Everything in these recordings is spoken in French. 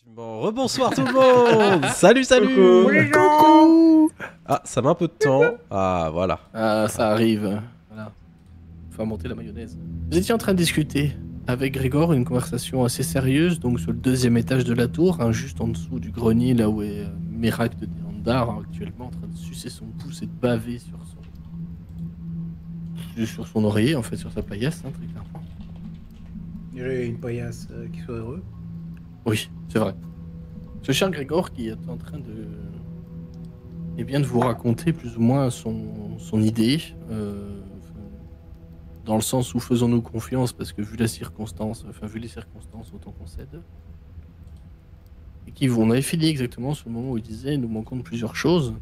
Bon, rebonsoir tout le monde. Salut, salut. Coucou. Ah, ça met un peu de temps. Ah, voilà. Ah, ça arrive. Voilà. Faut monter la mayonnaise. Vous étiez en train de discuter avec Grégor, une conversation assez sérieuse, donc sur le deuxième étage de la tour, hein, juste en dessous du grenier, là où est Miracle de Deandar, hein, actuellement en train de sucer son pouce et de baver sur son oreiller, en fait, sur sa paillasse, hein, très clairement. J'ai une paillasse qui soit heureux. Oui, c'est vrai. Ce cher Grégor qui est en train de... Eh bien, de vous raconter plus ou moins son idée, dans le sens où faisons-nous confiance, parce que vu les circonstances, autant qu'on cède. Et on avait fini exactement sur le moment où il disait, nous manquons de plusieurs choses.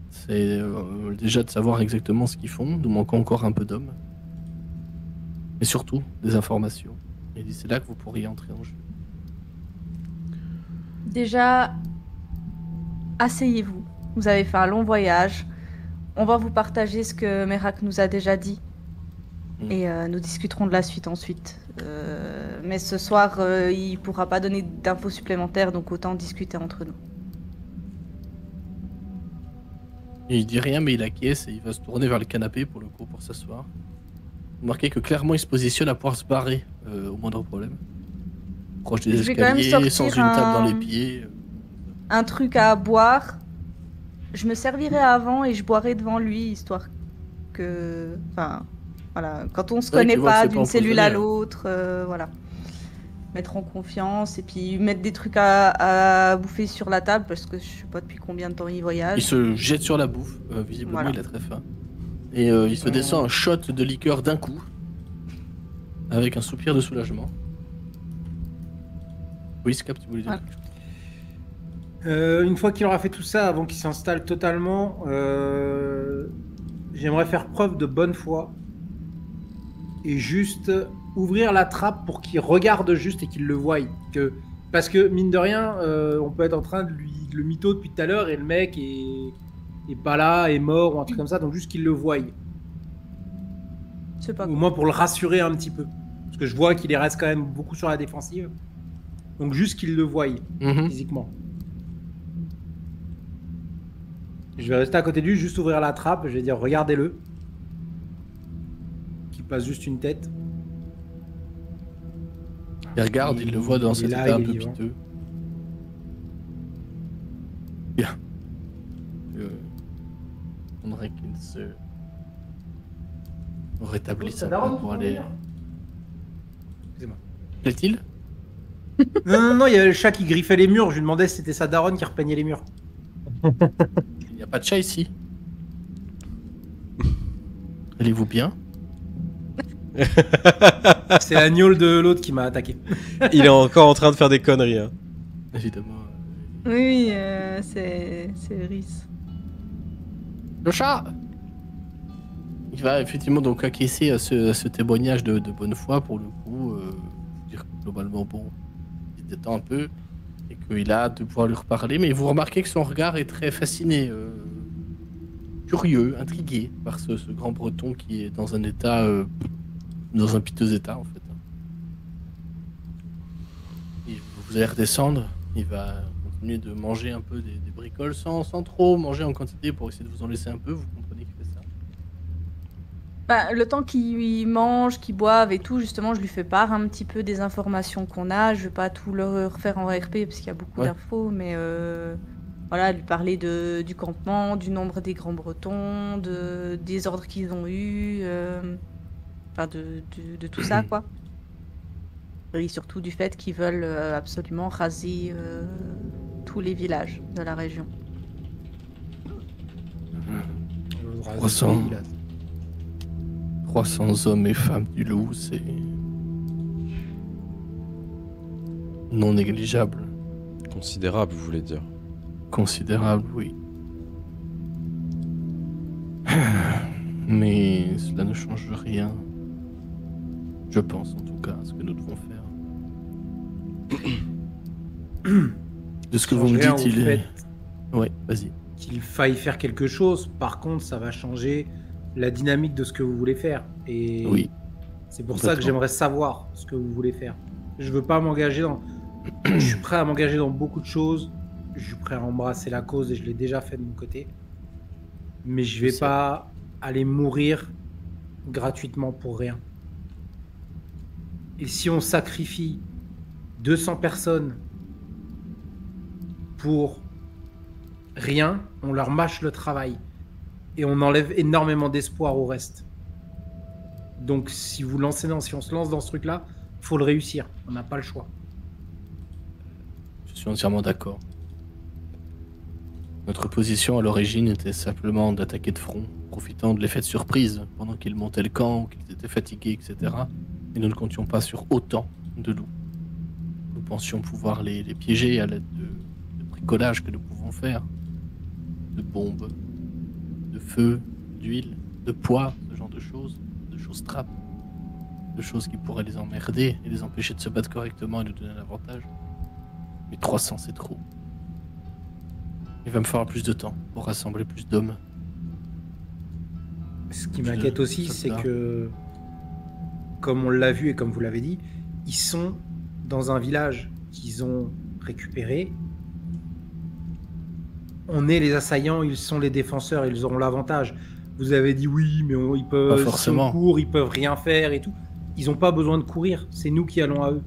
C'est déjà de savoir exactement ce qu'ils font, nous manquons encore un peu d'hommes. Et surtout, des informations. Et c'est là que vous pourriez entrer en jeu. Déjà, asseyez-vous. Vous avez fait un long voyage. On va vous partager ce que Merak nous a déjà dit. Et nous discuterons de la suite ensuite. Mais ce soir, il pourra pas donner d'infos supplémentaires, donc autant discuter entre nous. Il dit rien, mais il acquiesce et il va se tourner vers le canapé pour le coup, pour s'asseoir. Vous remarquez que clairement il se positionne à pouvoir se barrer au moindre problème. Proche des escaliers, sans une table dans les pieds. Un truc à boire. Je me servirai avant et je boirai devant lui, histoire que... Enfin, voilà, quand on se connaît pas d'une cellule à l'autre, voilà. Mettre en confiance et puis mettre des trucs à bouffer sur la table, parce que je sais pas depuis combien de temps il voyage. Il se jette sur la bouffe, visiblement voilà. Il a très faim. Et il se descend un shot de liqueur d'un coup, avec un soupir de soulagement. Oui, Scap, tu voulais dire quelque chose? Une fois qu'il aura fait tout ça, avant qu'il s'installe totalement, j'aimerais faire preuve de bonne foi et juste ouvrir la trappe pour qu'il regarde juste et qu'il le voie. Parce que, mine de rien, on peut être en train de le mytho depuis tout à l'heure et le mec est pas là, est mort ou un truc comme ça, donc juste qu'il le voie. Au moins pour le rassurer un petit peu. Parce que je vois qu'il reste quand même beaucoup sur la défensive. Donc juste qu'il le voie physiquement. Je vais rester à côté de lui, juste ouvrir la trappe, je vais dire regardez-le. Qu'il passe juste une tête. Il regarde, il le voit dans cet état un peu piteux. Bien. On faudrait qu'il se rétablisse un peu pour aller... Excusez-moi. Plaît-il? Non, il y avait le chat qui griffait les murs, je lui demandais si c'était sa daronne qui repeignait les murs. Il n'y a pas de chat ici. Allez-vous bien? C'est la gnôle de l'autre qui m'a attaqué. Il est encore en train de faire des conneries. Hein. Évidemment. Oui, c'est Rhys. Le chat! Il va effectivement donc acquiescer à ce témoignage de bonne foi pour le coup. Dire que globalement, bon, il détend un peu et qu'il a hâte de pouvoir lui reparler. Mais vous remarquez que son regard est très fasciné, curieux, intrigué par ce grand breton qui est dans un état, dans un piteux état en fait. Et vous allez redescendre, il va continuer de manger un peu des bricoles sans trop manger en quantité pour essayer de vous en laisser un peu, vous comprenez qu'il fait ça. Bah, le temps qu'il mange, qu'il boive et tout, justement, je lui fais part un petit peu des informations qu'on a. Je vais pas tout le refaire en RP parce qu'il y a beaucoup d'infos, mais voilà, lui parler du campement, du nombre des grands bretons, des ordres qu'ils ont eus, enfin de tout ça, quoi. Et surtout du fait qu'ils veulent absolument raser tous les villages de la région. 300 hommes et femmes du loup, c'est non négligeable. Considérable, vous voulez dire? Considérable, oui. Mais cela ne change rien. Je pense en tout cas à ce que nous devons faire. De ce que vous me dites, il est... Ouais, vas-y. Qu'il faille faire quelque chose, par contre, ça va changer la dynamique de ce que vous voulez faire. Et oui. C'est pour ça que j'aimerais savoir ce que vous voulez faire. Je veux pas m'engager Je suis prêt à m'engager dans beaucoup de choses. Je suis prêt à embrasser la cause et je l'ai déjà fait de mon côté. Mais je vais pas aller mourir gratuitement pour rien. Et si on sacrifie 200 personnes pour rien, on leur mâche le travail. Et on enlève énormément d'espoir au reste. Donc si on se lance dans ce truc-là, faut le réussir. On n'a pas le choix. Je suis entièrement d'accord. Notre position à l'origine était simplement d'attaquer de front, profitant de l'effet de surprise pendant qu'ils montaient le camp, qu'ils étaient fatigués, etc. Et nous ne comptions pas sur autant de loups. Nous pensions pouvoir les piéger à l'aide de bricolage que nous pouvons faire, de bombes, de feu, d'huile, de poids, ce genre de choses trappes, de choses qui pourraient les emmerder et les empêcher de se battre correctement et nous donner un avantage. Mais 300 c'est trop. Il va me falloir plus de temps pour rassembler plus d'hommes. Ce qui m'inquiète aussi, c'est que, comme on l'a vu et comme vous l'avez dit, ils sont dans un village qu'ils ont récupéré. On est les assaillants, ils sont les défenseurs, ils auront l'avantage. Vous avez dit oui, mais ils peuvent, pas forcément. Si on court, ils peuvent rien faire et tout. Ils n'ont pas besoin de courir, c'est nous qui allons à eux.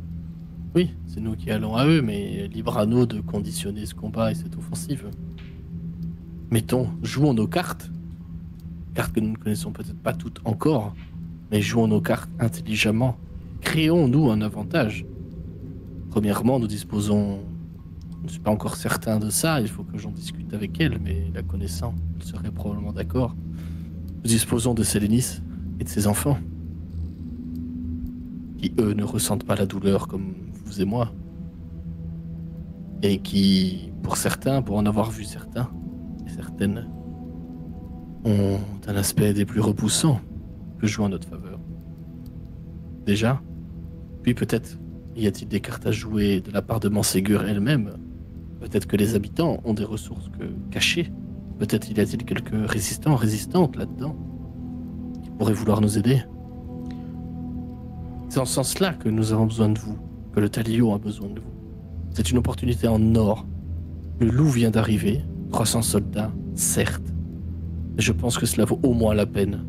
Oui, c'est nous qui allons à eux, mais libre à nous de conditionner ce combat et cette offensive. Mettons, jouons nos cartes que nous ne connaissons peut-être pas toutes encore, mais jouons nos cartes intelligemment. Créons-nous un avantage. Premièrement, nous disposons... Je ne suis pas encore certain de ça, il faut que j'en discute avec elle, mais la connaissant, elle serait probablement d'accord. Nous disposons de Sélénis et de ses enfants, qui eux ne ressentent pas la douleur comme vous et moi, et qui, pour certains, pour en avoir vu certains et certaines, ont un aspect des plus repoussants que joue en notre faveur. Déjà, puis peut-être y a-t-il des cartes à jouer de la part de Manségur elle-même. Peut-être que les habitants ont des ressources cachées. Peut-être y a-t-il quelques résistants, résistantes là-dedans, qui pourraient vouloir nous aider. C'est en ce sens-là que nous avons besoin de vous, que le Talion a besoin de vous. C'est une opportunité en or. Le loup vient d'arriver, 300 soldats, certes. Mais je pense que cela vaut au moins la peine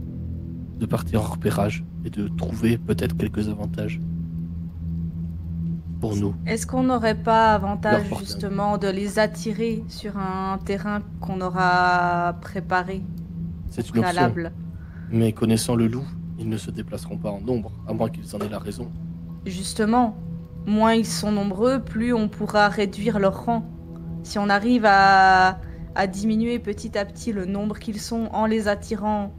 de partir en repérage et de trouver peut-être quelques avantages. Pour nous. Est-ce qu'on n'aurait pas avantage justement de les attirer sur un terrain qu'on aura préparé? C'est une option. Mais connaissant le loup, ils ne se déplaceront pas en nombre, à moins qu'ils en aient la raison. Justement, moins ils sont nombreux, plus on pourra réduire leur rang. Si on arrive à diminuer petit à petit le nombre qu'ils sont en les attirant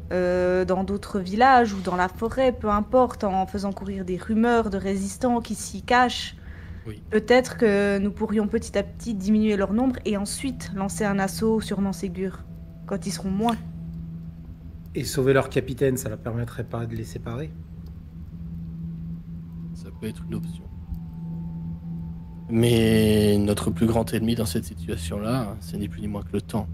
dans d'autres villages ou dans la forêt, peu importe, en faisant courir des rumeurs de résistants qui s'y cachent. Oui. Peut-être que nous pourrions petit à petit diminuer leur nombre et ensuite lancer un assaut sur Manségur, quand ils seront moins. Et sauver leur capitaine, ça ne leur permettrait pas de les séparer? Ça peut être une option. Mais notre plus grand ennemi dans cette situation-là, c'est ni plus ni moins que le temps.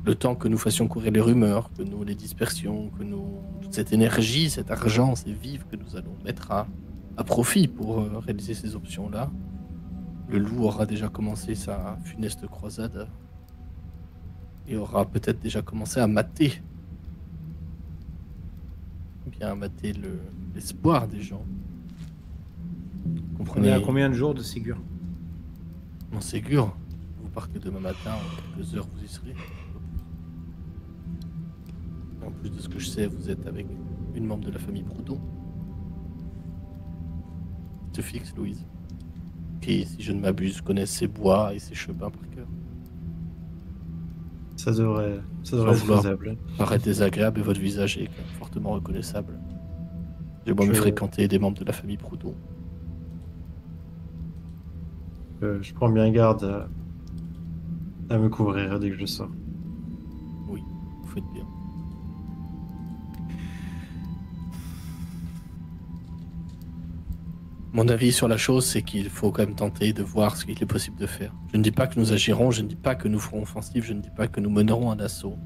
Le temps que nous fassions courir les rumeurs, que nous les dispersions, que nous... toute cette énergie, cet argent, ces vivres que nous allons mettre à profit pour réaliser ces options-là. Le loup aura déjà commencé sa funeste croisade et aura peut-être déjà commencé à mater. Bien mater l'espoir des gens. Comprenez. On est à combien de jours de Ségur? En Ségur, vous partez demain matin, en quelques heures vous y serez. En plus de ce que je sais, vous êtes avec une membre de la famille Proudhon. Te fixe, Louise. Qui, si je ne m'abuse, connaît ses bois et ses chemins par cœur. Ça devrait être faisable. Paraître désagréable et votre visage est fortement reconnaissable. J'ai moi-même fréquenté des membres de la famille Proudhon. Je prends bien garde à me couvrir dès que je sors. Oui, vous faites bien. Mon avis sur la chose, c'est qu'il faut quand même tenter de voir ce qu'il est possible de faire. Je ne dis pas que nous agirons, je ne dis pas que nous ferons offensive, je ne dis pas que nous mènerons un assaut.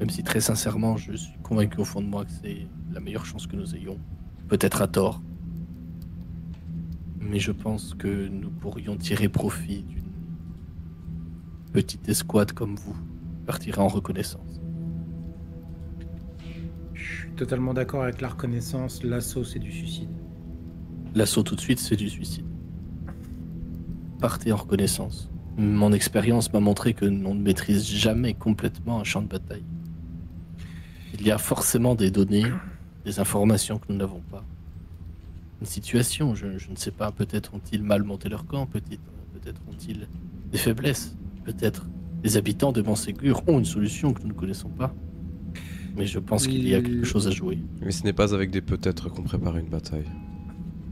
Même si très sincèrement, je suis convaincu au fond de moi que c'est la meilleure chance que nous ayons. Peut-être à tort. Mais je pense que nous pourrions tirer profit d'une petite escouade comme vous. Partirait en reconnaissance. Je suis totalement d'accord avec la reconnaissance. L'assaut, c'est du suicide. L'assaut tout de suite, c'est du suicide. Partez en reconnaissance. Mon expérience m'a montré que l'on ne maîtrise jamais complètement un champ de bataille. Il y a forcément des données, des informations que nous n'avons pas. Une situation, je ne sais pas, peut-être ont-ils mal monté leur camp, peut-être ont-ils des faiblesses, peut-être les habitants de Montségur ont une solution que nous ne connaissons pas. Mais je pense qu'il y a quelque chose à jouer. Mais ce n'est pas avec des peut-être qu'on prépare une bataille.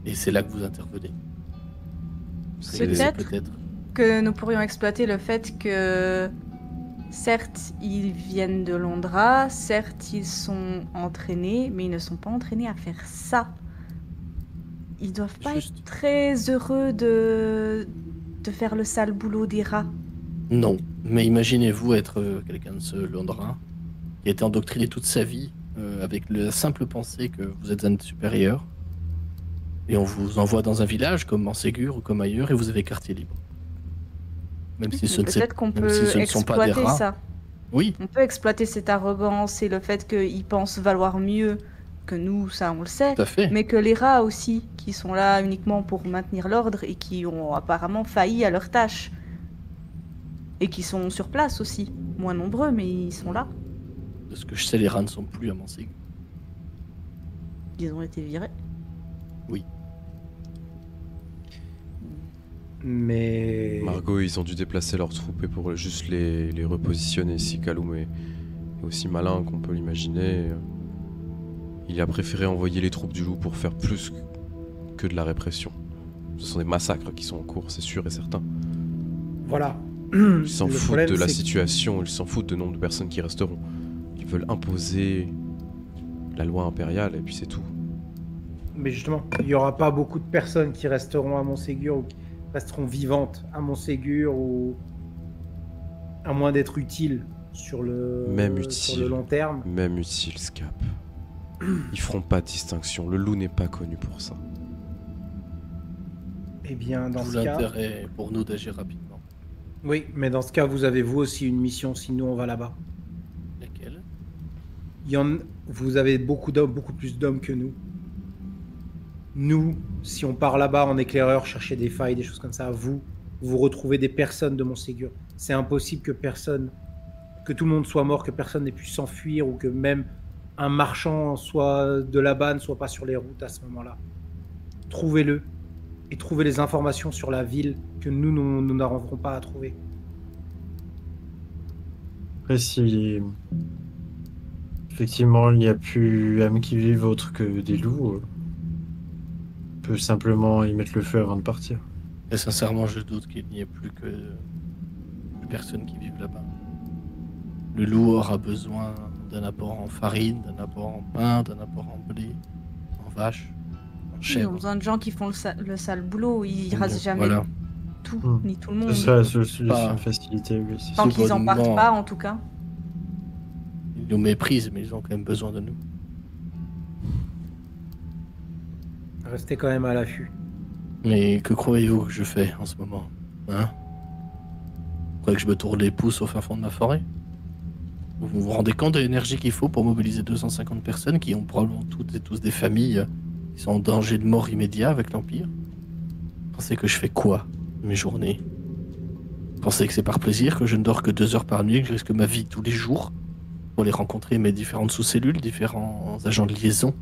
Et c'est là que vous intervenez. C'est Peut-être que nous pourrions exploiter le fait que, certes, ils viennent de Londra, certes, ils sont entraînés, mais ils ne sont pas entraînés à faire ça. Ils doivent pas Juste. être très heureux de faire le sale boulot des rats. Non, mais imaginez-vous être quelqu'un de ce Londra qui a été endoctriné toute sa vie avec la simple pensée que vous êtes un supérieur et on vous envoie dans un village comme Montségur ou comme ailleurs et vous avez quartier libre. Même si ce Peut-être qu'on peut ne sont pas des exploiter rats. ça. Oui, On peut exploiter cette arrogance et le fait qu'ils pensent valoir mieux que nous, ça on le sait. tout à fait. Mais que les rats aussi, qui sont là uniquement pour maintenir l'ordre et qui ont apparemment failli à leur tâche. Et qui sont sur place aussi. Moins nombreux, mais ils sont là. De ce que je sais, les rats ne sont plus à Montségur. Ils ont été virés. Mais... Margot, ils ont dû déplacer leurs troupes et pour juste les repositionner. Si Kaloum est aussi malin qu'on peut l'imaginer, il a préféré envoyer les troupes du loup pour faire plus que de la répression. Ce sont des massacres qui sont en cours, c'est sûr et certain. Voilà. Ils s'en Le foutent problème, de la c'est que- situation, ils s'en foutent du nombre de personnes qui resteront. Ils veulent imposer la loi impériale et puis c'est tout. Mais justement, il n'y aura pas beaucoup de personnes qui resteront à Montségur ou qui resteront vivantes à Montségur ou à moins d'être utiles sur le, Même sur utile. le long terme. Même utile, Scap. Ils feront pas de distinction, le loup n'est pas connu pour ça. Eh bien, dans D'où ce cas... l'intérêt pour nous d'agir rapidement. Oui, mais dans ce cas, vous avez vous aussi une mission si nous on va là-bas. Laquelle? Vous avez beaucoup d'hommes, beaucoup plus d'hommes que nous. Nous, si on part là-bas en éclaireur, chercher des failles, des choses comme ça, vous retrouvez des personnes de Montségur. C'est impossible que tout le monde soit mort, que personne n'ait pu s'enfuir ou que même un marchand soit de là-bas ne soit pas sur les routes à ce moment-là. Trouvez-le et trouvez les informations sur la ville que nous n'arriverons pas à trouver. Après, si effectivement il n'y a plus âmes qui vivent autre que des loups, on peut simplement y mettre le feu avant de partir. Et sincèrement, je doute qu'il n'y ait plus personne qui vive là-bas. Le loup aura besoin d'un apport en farine, d'un apport en pain, d'un apport en blé, en vache, en Ils ont chèvre. besoin de gens qui font le sale boulot. Ils rasent jamais Voilà. tout, Hmm. ni tout le monde. C'est ça la solution Pas- de facilité, oui. c'est Tant ça. qu'ils en partent Subodiment. pas, en tout cas. Ils nous méprisent, mais ils ont quand même besoin de nous. Restez quand même à l'affût. Mais que croyez-vous que je fais en ce moment? Hein? Vous croyez que je me tourne les pouces au fin fond de ma forêt? Vous vous rendez compte de l'énergie qu'il faut pour mobiliser 250 personnes qui ont probablement toutes et tous des familles qui sont en danger de mort immédiat avec l'Empire? Pensez que je fais quoi de mes journées? Pensez que c'est par plaisir que je ne dors que 2 heures par nuit, que je risque ma vie tous les jours pour aller rencontrer mes différentes sous-cellules, différents agents de liaison?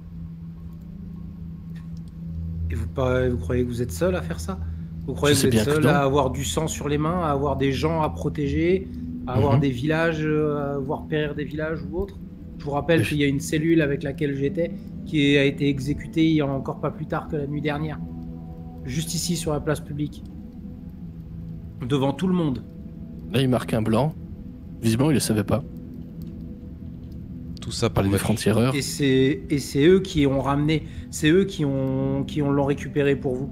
Et vous croyez que vous êtes seul à faire ça? Vous croyez Je que vous sais êtes bien que seul non. à avoir du sang sur les mains, à avoir des gens à protéger, à avoir Mhm. des villages, à voir périr des villages ou autres? Je vous rappelle Mais je- qu'il y a une cellule avec laquelle j'étais qui a été exécutée il y a encore pas plus tard que la nuit dernière. Juste ici sur la place publique. Devant tout le monde. Là, il marque un blanc. Visiblement, il ne le savait pas. Tout ça Par pour les francs-tireurs. Et c'est eux qui ont ramené, c'est eux qui l'ont récupéré pour vous.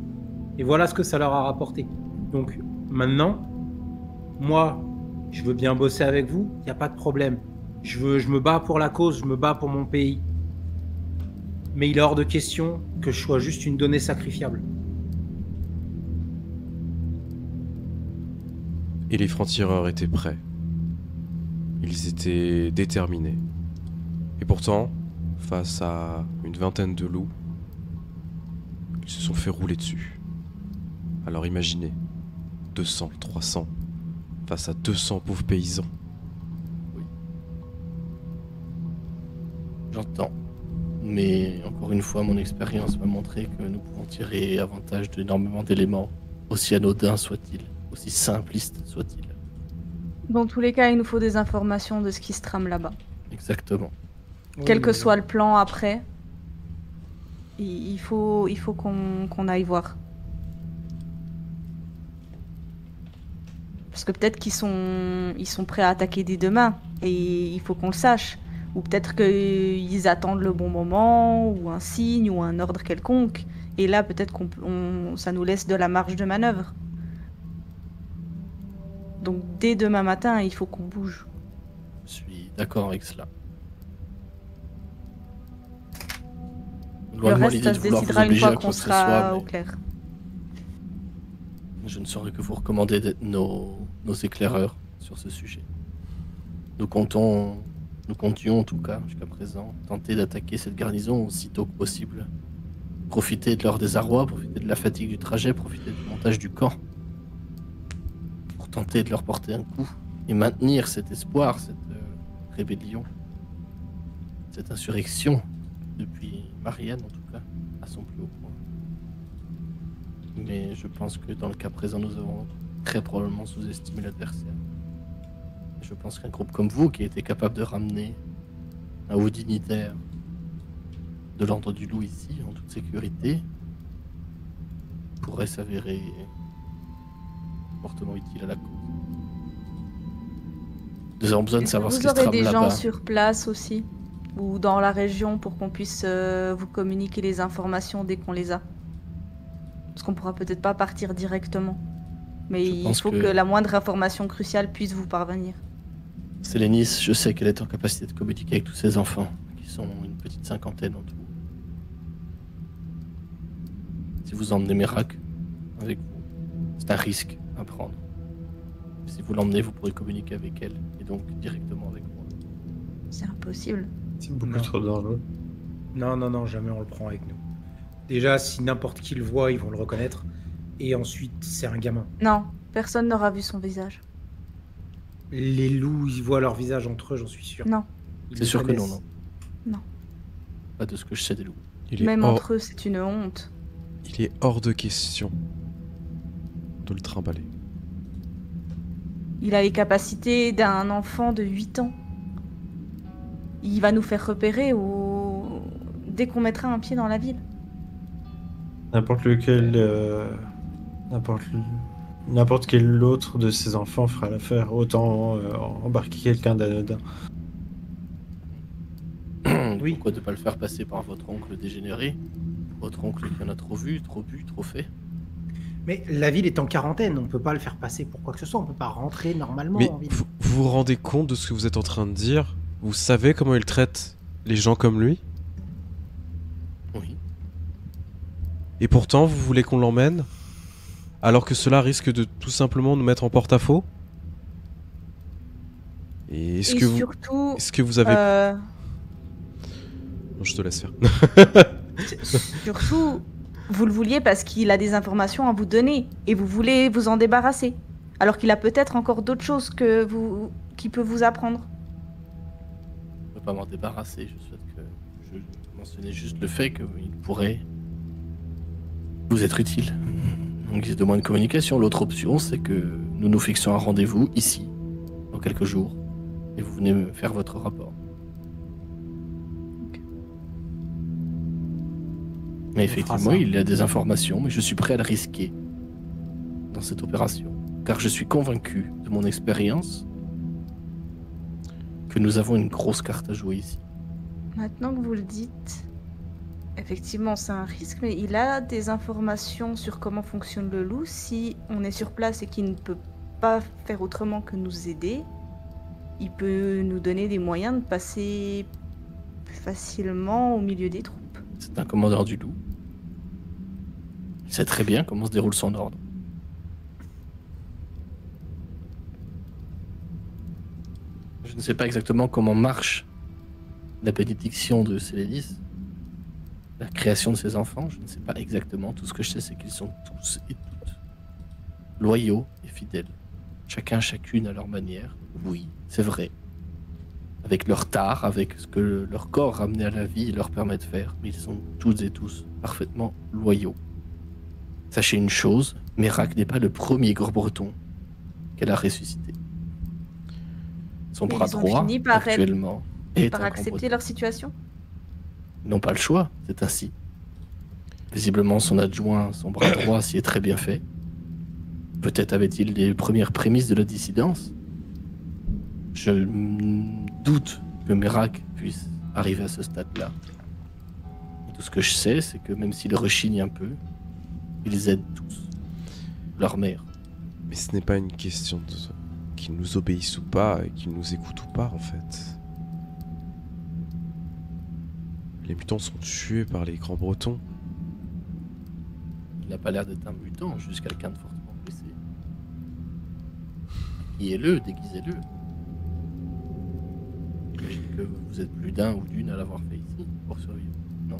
Et voilà ce que ça leur a rapporté. Donc maintenant, moi, je veux bien bosser avec vous, il n'y a pas de problème. Je me bats pour la cause, je me bats pour mon pays. Mais il est hors de question que je sois juste une donnée sacrifiable. Et les francs-tireurs étaient prêts. Ils étaient déterminés. Et pourtant, face à une vingtaine de loups, ils se sont fait rouler dessus. Alors imaginez, 200, 300, face à 200 pauvres paysans. J'entends. Mais encore une fois, mon expérience m'a montré que nous pouvons tirer avantage d'énormément d'éléments, aussi anodins soient-ils, aussi simplistes soient-ils. Dans tous les cas, il nous faut des informations de ce qui se trame là-bas. Exactement. Quel que soit le plan après, il faut qu'on aille voir. Parce que peut-être qu'ils sont prêts à attaquer dès demain, et il faut qu'on le sache. Ou peut-être qu'ils attendent le bon moment, ou un signe, ou un ordre quelconque. Et là, peut-être ça nous laisse de la marge de manœuvre. Donc dès demain matin, il faut qu'on bouge. Je suis d'accord avec cela. Le reste, ça se décidera une fois qu'on sera au clair. Je ne saurais que vous recommander d'être nos éclaireurs sur ce sujet. Nous comptions en tout cas, jusqu'à présent, tenter d'attaquer cette garnison aussitôt que possible. Profiter de leur désarroi, profiter de la fatigue du trajet, profiter du montage du camp. Pour tenter de leur porter un coup et maintenir cet espoir, cette rébellion, cette insurrection, depuis Marianne en tout cas, à son plus haut point. Mais je pense que dans le cas présent, nous avons très probablement sous-estimé l'adversaire. Je pense qu'un groupe comme vous, qui a été capable de ramener un haut dignitaire de l'ordre du loup ici, en toute sécurité, pourrait s'avérer fortement utile à la cause. Nous avons besoin de savoir ce qui se trame là-bas. Vous aurez des gens sur place aussi, ou dans la région, pour qu'on puisse vous communiquer les informations dès qu'on les a. Parce qu'on pourra peut-être pas partir directement. Mais il faut que la moindre information cruciale puisse vous parvenir. Sélénis, je sais qu'elle est en capacité de communiquer avec tous ces enfants, qui sont une petite cinquantaine en tout. Si vous emmenez Mérac avec vous, c'est un risque à prendre. Si vous l'emmenez, vous pourrez communiquer avec elle, et donc directement avec moi. C'est impossible. C'est beaucoup trop dangereux. Non, jamais on le prend avec nous. Déjà, si n'importe qui le voit, ils vont le reconnaître. Et ensuite, c'est un gamin. Non, personne n'aura vu son visage. Les loups, ils voient leur visage entre eux, j'en suis sûr. Non. C'est sûr que non. Non. Pas de ce que je sais des loups. Même entre eux, c'est une honte. Il est hors de question de le trimballer. Il a les capacités d'un enfant de 8 ans. Il va nous faire repérer dès qu'on mettra un pied dans la ville. N'importe quel autre de ses enfants fera l'affaire. Autant embarquer quelqu'un d'anodin. Oui. Pourquoi ne pas le faire passer par votre oncle dégénéré? Votre oncle qui en a trop vu, trop bu, trop fait? Mais la ville est en quarantaine, on peut pas le faire passer pour quoi que ce soit, on peut pas rentrer normalement Mais en ville. vous vous rendez compte de ce que vous êtes en train de dire? Vous savez comment il traite les gens comme lui? Oui. Et pourtant, vous voulez qu'on l'emmène? Alors que cela risque de tout simplement nous mettre en porte-à-faux? Et est-ce que vous avez... Non, je te laisse faire. Surtout, vous le vouliez parce qu'il a des informations à vous donner et vous voulez vous en débarrasser. Alors qu'il a peut-être encore d'autres choses qui peut vous apprendre. Je ne peux pas m'en débarrasser, je mentionnais juste le fait qu'il pourrait vous être utile. Donc il y a de moins de communication. L'autre option, c'est que nous nous fixons un rendez-vous ici, dans quelques jours, et vous venez me faire votre rapport. Mais effectivement, il y a des informations, mais je suis prêt à le risquer dans cette opération. Car je suis convaincu de mon expérience que nous avons une grosse carte à jouer ici. Maintenant que vous le dites, effectivement c'est un risque, mais il a des informations sur comment fonctionne le loup. Si on est sur place et qu'il ne peut pas faire autrement que nous aider, il peut nous donner des moyens de passer plus facilement au milieu des troupes. C'est un commandeur du loup. Il sait très bien comment se déroule son ordre. Je ne sais pas exactement comment marche la bénédiction de Célédis, la création de ses enfants. Je ne sais pas exactement. Tout ce que je sais, c'est qu'ils sont tous et toutes loyaux et fidèles. Chacune à leur manière. Oui, c'est vrai. Avec leur tard, avec ce que leur corps ramené à la vie leur permet de faire. Mais ils sont toutes et tous parfaitement loyaux. Sachez une chose, Mérac n'est pas le premier Gore-Breton qu'elle a ressuscité. Son bras ils ont droit, fini par actuellement, est Par un accepter Gore-Breton. leur situation. Ils n'ont pas le choix, c'est ainsi. Visiblement, son adjoint, son bras droit, s'y est très bien fait. Peut-être avait-il les premières prémices de la dissidence. Je doute que Mérac puisse arriver à ce stade-là. Tout ce que je sais, c'est que même s'il rechigne un peu, ils aident tous leur mère. Mais ce n'est pas une question de qu'ils nous obéissent ou pas et qu'ils nous écoutent ou pas, en fait. Les mutants sont tués par les grands bretons. Il n'a pas l'air d'être un mutant, juste quelqu'un de fortement blessé. Guillez-le, déguisez-le. J'imagine que vous êtes plus d'un ou d'une à l'avoir fait ici pour survivre. Non.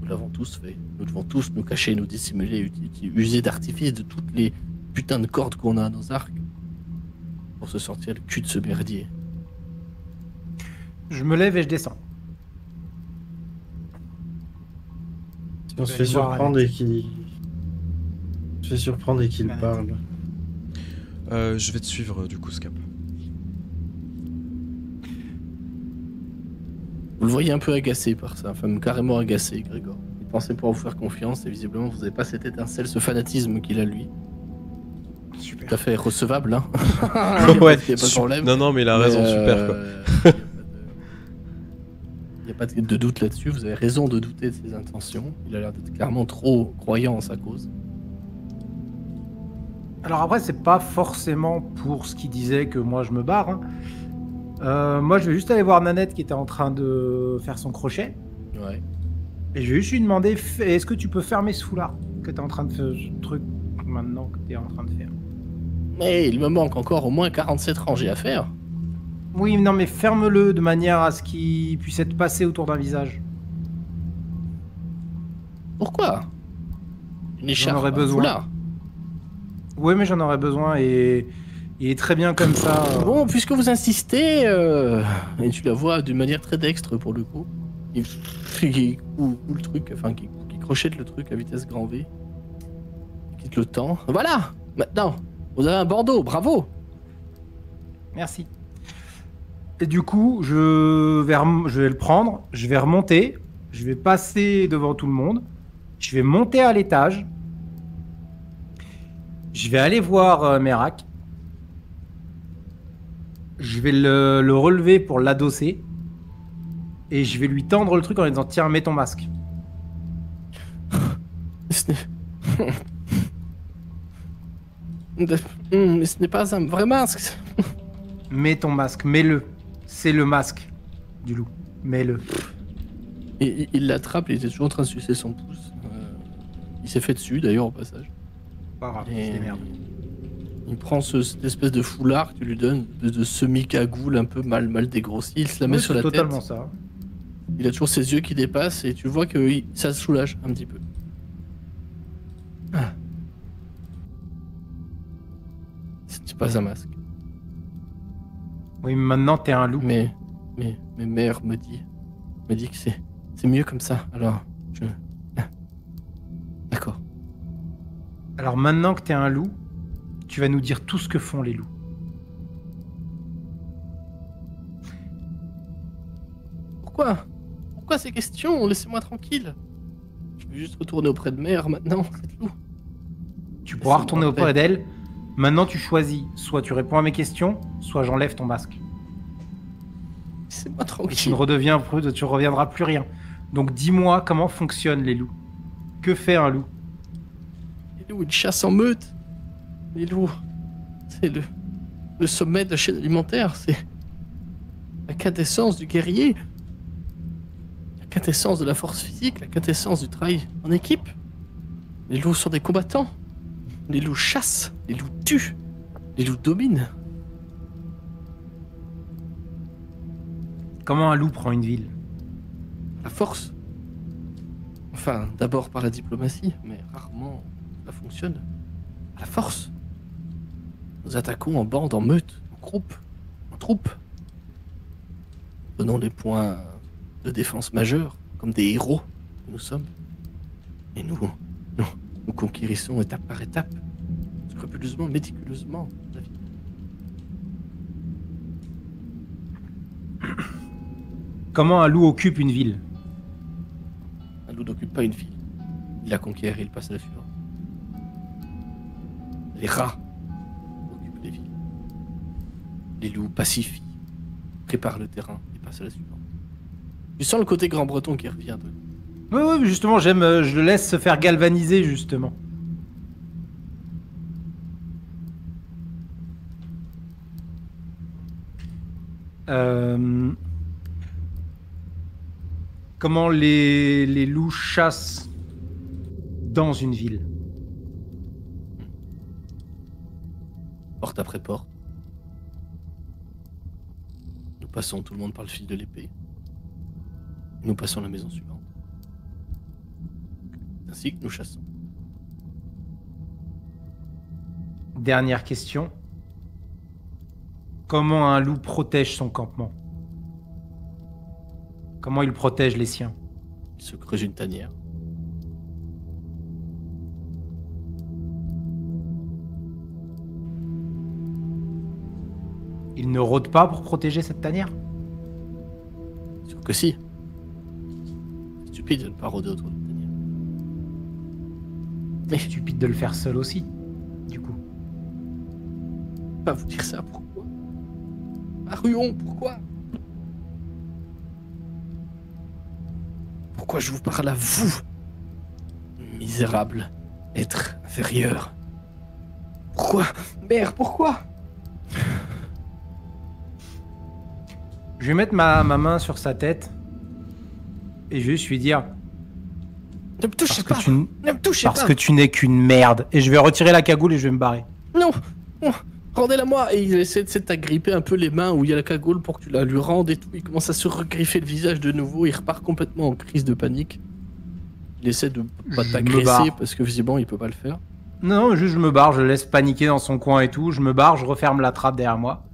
Nous l'avons tous fait. Nous devons tous nous cacher, nous dissimuler, user d'artifice de toutes les putains de cordes qu'on a à nos arcs pour se sortir le cul de ce merdier. Je me lève et je descends. Si on se vais fait aller voir surprendre Alex. et qu'il... Se fait surprendre et qu'il Alex. parle. Je vais te suivre, du coup, Scap. Vous le voyez un peu agacé par ça, enfin carrément agacé, Grégor. Il pensait pouvoir vous faire confiance et visiblement vous n'avez pas cette étincelle, ce fanatisme qu'il a lui. Super. Tout à fait recevable, hein. Ouais, Il y a pas de problème. Non, mais il a raison, super, quoi. Il n'y a pas de doute là-dessus, vous avez raison de douter de ses intentions. Il a l'air d'être clairement trop croyant en sa cause. Alors après, c'est pas forcément pour ce qu'il disait que moi je me barre. Hein. Moi, je vais juste aller voir Nanette qui était en train de faire son crochet. Ouais. Et je vais juste lui demander, est-ce que tu peux fermer ce foulard que tu es en train de faire, ce truc maintenant que tu es en train de faire. Mais il me manque encore au moins 47 rangées à faire. Oui, non, mais ferme-le de manière à ce qu'il puisse être passé autour d'un visage. Pourquoi? Une écharpe, aurais un besoin. foulard. Oui, mais j'en aurais besoin et il est très bien comme ça. Bon, puisque vous insistez, et tu la vois d'une manière très dextre pour le coup, il coule le truc, enfin qui crochette le truc à vitesse grand V, il quitte le temps. Voilà, maintenant, vous avez un bandeau, bravo. Merci. Et du coup, je vais le prendre, je vais remonter, je vais passer devant tout le monde, je vais monter à l'étage, je vais aller voir Mérac, je vais le relever pour l'adosser, et je vais lui tendre le truc en lui disant « Tiens, mets ton masque Ce mais ce n'est pas un vrai masque. ». Mets ton masque, mets-le. C'est le masque du loup. Mets-le. Et il l'attrape, il était toujours en train de sucer son pouce. Il s'est fait dessus d'ailleurs au passage. Pas grave, Et- c'est merde. Il prend cette espèce de foulard que tu lui donnes, de semi-cagoule un peu mal dégrossi, il se la met Oui, sur c'est la totalement tête. ça. Il a toujours ses yeux qui dépassent et tu vois que ça se soulage un petit peu. Ah. C'est pas un masque. Oui, mais maintenant t'es un loup. Mais mère me dit que c'est mieux comme ça. Alors, je... Ah. D'accord. Alors maintenant que t'es un loup, tu vas nous dire tout ce que font les loups. Pourquoi ces questions? Laissez-moi tranquille. Je veux juste retourner auprès de mère maintenant, cette loup. Tu pourras Laissez-moi retourner en auprès paix. d'elle. Maintenant tu choisis. Soit tu réponds à mes questions, soit j'enlève ton masque. Laissez-moi Et tu tranquille. ne reviendras plus rien. Donc dis-moi comment fonctionnent les loups. Que fait un loup? Les loups, ils chassent en meute. Les loups, c'est le sommet de la chaîne alimentaire. C'est la quintessence du guerrier. La quintessence de la force physique. La quintessence du travail en équipe. Les loups sont des combattants. Les loups chassent. Les loups tuent. Les loups dominent. Comment un loup prend une ville? La force. Enfin, d'abord par la diplomatie, mais rarement ça fonctionne. À la force. Nous attaquons en bande, en meute, en groupe, en troupe. Prenons les points de défense majeurs, comme des héros que nous sommes. Et nous conquérissons étape par étape, scrupuleusement, méticuleusement, la vie. Comment un loup occupe une ville? Un loup n'occupe pas une ville. Il la conquiert et il passe à la suivante. Les rats occupent les villes. Les loups pacifient, préparent le terrain et passent à la suivante. Tu sens le côté grand breton qui revient de... Oui, oui, justement, je le laisse se faire galvaniser, justement. Comment les loups chassent dans une ville? Porte après porte. Nous passons tout le monde par le fil de l'épée. Nous passons à la maison suivante. Ainsi que nous chassons. Dernière question. Comment un loup protège son campement? Comment il protège les siens? Il se creuse une tanière. Il ne rôde pas pour protéger cette tanière? Sûr que si. C'est stupide de ne pas rôder autour de la tanière. C'est stupide de le faire seul aussi, du coup. Pas vous dire ça, pourquoi? Ruon, pourquoi? Pourquoi je vous parle à vous? Misérable être inférieur. Pourquoi? Merde, pourquoi? Je vais mettre ma main sur sa tête et je vais juste lui dire... Ne me touchez pas! Ne me touchez pas! Parce que tu n'es qu'une merde. Et je vais retirer la cagoule et je vais me barrer. Non! Rendez-la moi! Et il essaie de t'agripper un peu les mains où il y a la cagoule pour que tu la lui rendes et tout. Il commence à se regriffer le visage de nouveau. Il repart complètement en crise de panique. Il essaie de pas Je me t'agresser barre. parce que visiblement il peut pas le faire. Non, juste je me barre, je le laisse paniquer dans son coin et tout. Je me barre, je referme la trappe derrière moi.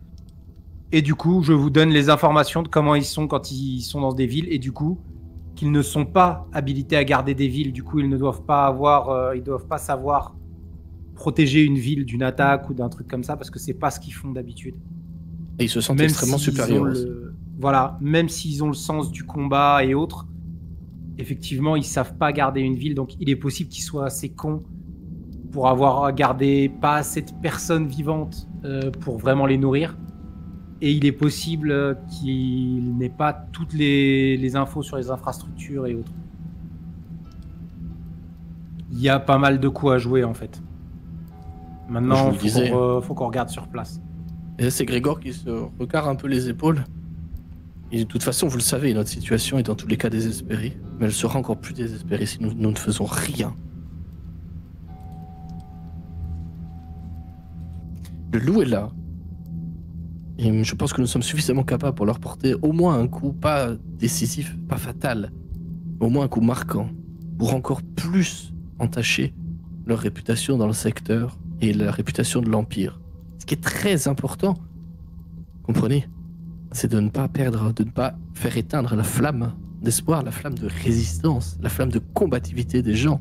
Et du coup, je vous donne les informations de comment ils sont quand ils sont dans des villes. Et du coup, qu'ils ne sont pas habilités à garder des villes. Du coup, ils ne doivent pas avoir... ils doivent pas savoir protéger une ville d'une attaque ou d'un truc comme ça. Parce que c'est pas ce qu'ils font d'habitude. Et il se sent Même extrêmement s'ils supérieur ont aussi. Voilà, même s'ils ont le sens du combat et autres, effectivement, ils savent pas garder une ville, donc il est possible qu'ils soient assez cons pour avoir gardé pas assez de personnes vivantes pour vraiment les nourrir. Et il est possible qu'il n'ait pas toutes les infos sur les infrastructures et autres. Il y a pas mal de coups à jouer en fait. Maintenant, faut qu'on regarde sur place. Et là, c'est Grégor qui se recarre un peu les épaules. Et de toute façon, vous le savez, notre situation est dans tous les cas désespérée. Mais elle sera encore plus désespérée si nous ne faisons rien. Le loup est là. Et je pense que nous sommes suffisamment capables pour leur porter au moins un coup, pas décisif, pas fatal, mais au moins un coup marquant, pour encore plus entacher leur réputation dans le secteur et la réputation de l'Empire. Ce qui est très important, comprenez, c'est de ne pas perdre, de ne pas faire éteindre la flamme d'espoir, la flamme de résistance, la flamme de combativité des gens.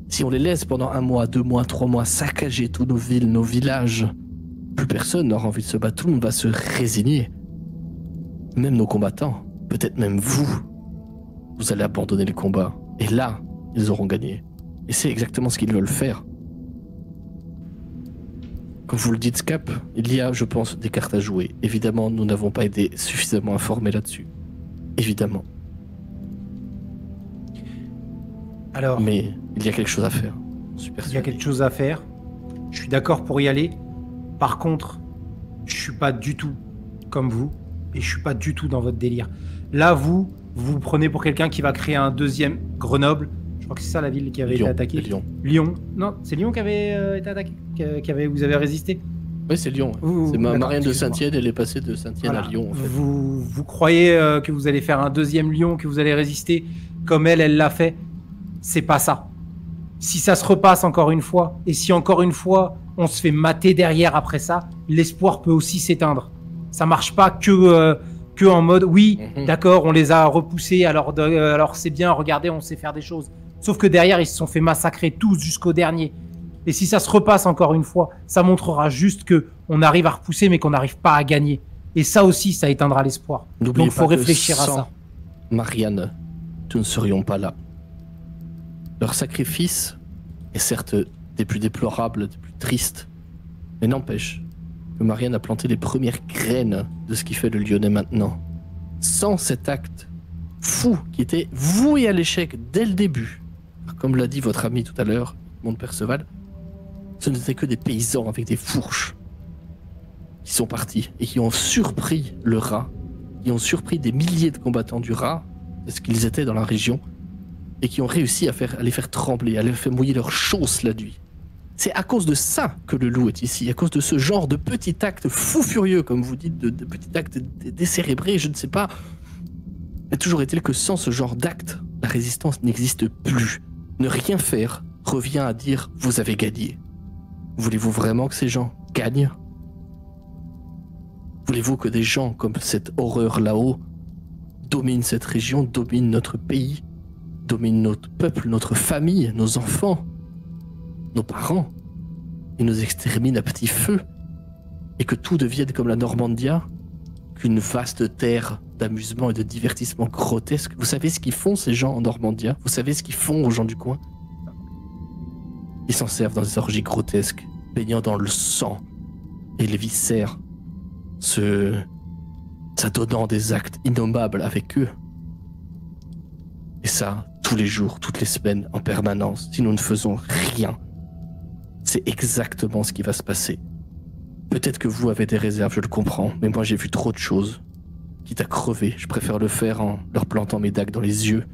Si on les laisse pendant 1 mois, 2 mois, 3 mois saccager tous nos villes, nos villages, plus personne n'aura envie de se battre, tout le monde va se résigner. Même nos combattants, peut-être même vous allez abandonner les combats. Et là, ils auront gagné. Et c'est exactement ce qu'ils veulent faire. Comme vous le dites, Scap, il y a, je pense, des cartes à jouer. Évidemment, nous n'avons pas été suffisamment informés là-dessus. Évidemment. Alors, mais il y a quelque chose à faire. Il y a quelque chose à faire. Je suis d'accord pour y aller. Par contre, je suis pas du tout comme vous. Et je suis pas du tout dans votre délire. Là, vous vous prenez pour quelqu'un qui va créer un deuxième Grenoble. Je crois que c'est ça la ville qui avait été attaquée. Lyon. Lyon. Non, c'est Lyon qui avait été attaqué. Vous avez résisté. Oui, c'est Lyon. Vous- C'est d'accord, Marianne de excuse-moi. Saint-Yenne, elle est passée de Saint-Yenne Voilà. à Lyon, en fait. Vous croyez que vous allez faire un deuxième lion, que vous allez résister comme elle l'a fait? C'est pas ça. Si ça se repasse encore une fois, et si encore une fois on se fait mater derrière après ça, l'espoir peut aussi s'éteindre. Ça marche pas que en mode oui, d'accord, on les a repoussés, alors c'est bien, regardez, on sait faire des choses. Sauf que derrière ils se sont fait massacrer tous jusqu'au dernier. Et si ça se repasse encore une fois, ça montrera juste que on arrive à repousser mais qu'on n'arrive pas à gagner. Et ça aussi, ça éteindra l'espoir. N'oubliez Donc faut pas que réfléchir à sans ça. Marianne, nous ne serions pas là. Leur sacrifice est certes des plus déplorables, des plus tristes, mais n'empêche que Marianne a planté les premières graines de ce qui fait le Lyonnais maintenant. Sans cet acte fou qui était voué à l'échec dès le début, comme l'a dit votre ami tout à l'heure, Monde Perceval, ce n'étaient que des paysans avec des fourches qui sont partis et qui ont surpris le rat, qui ont surpris des milliers de combattants du rat, de ce qu'ils étaient dans la région, et qui ont réussi à les faire trembler, à les faire mouiller leurs chausses la nuit. C'est à cause de ça que le loup est ici, à cause de ce genre de petit acte fou furieux, comme vous dites, de petit acte décérébré, je ne sais pas. Mais toujours est-il que sans ce genre d'acte, la résistance n'existe plus. Ne rien faire revient à dire « vous avez gagné ». Voulez-vous vraiment que ces gens gagnent? Voulez-vous que des gens comme cette horreur là-haut dominent cette région, dominent notre pays, dominent notre peuple, notre famille, nos enfants, nos parents, et nous exterminent à petit feu, et que tout devienne comme la Normandia, qu'une vaste terre d'amusement et de divertissement grotesque? Vous savez ce qu'ils font ces gens en Normandia? Vous savez ce qu'ils font aux gens du coin? Ils s'en servent dans des orgies grotesques, baignant dans le sang et les viscères, s'adonnant des actes innommables avec eux. Et ça, tous les jours, toutes les semaines, en permanence, si nous ne faisons rien. C'est exactement ce qui va se passer. Peut-être que vous avez des réserves, je le comprends, mais moi j'ai vu trop de choses. Quitte à crever, je préfère le faire en leur plantant mes dagues dans les yeux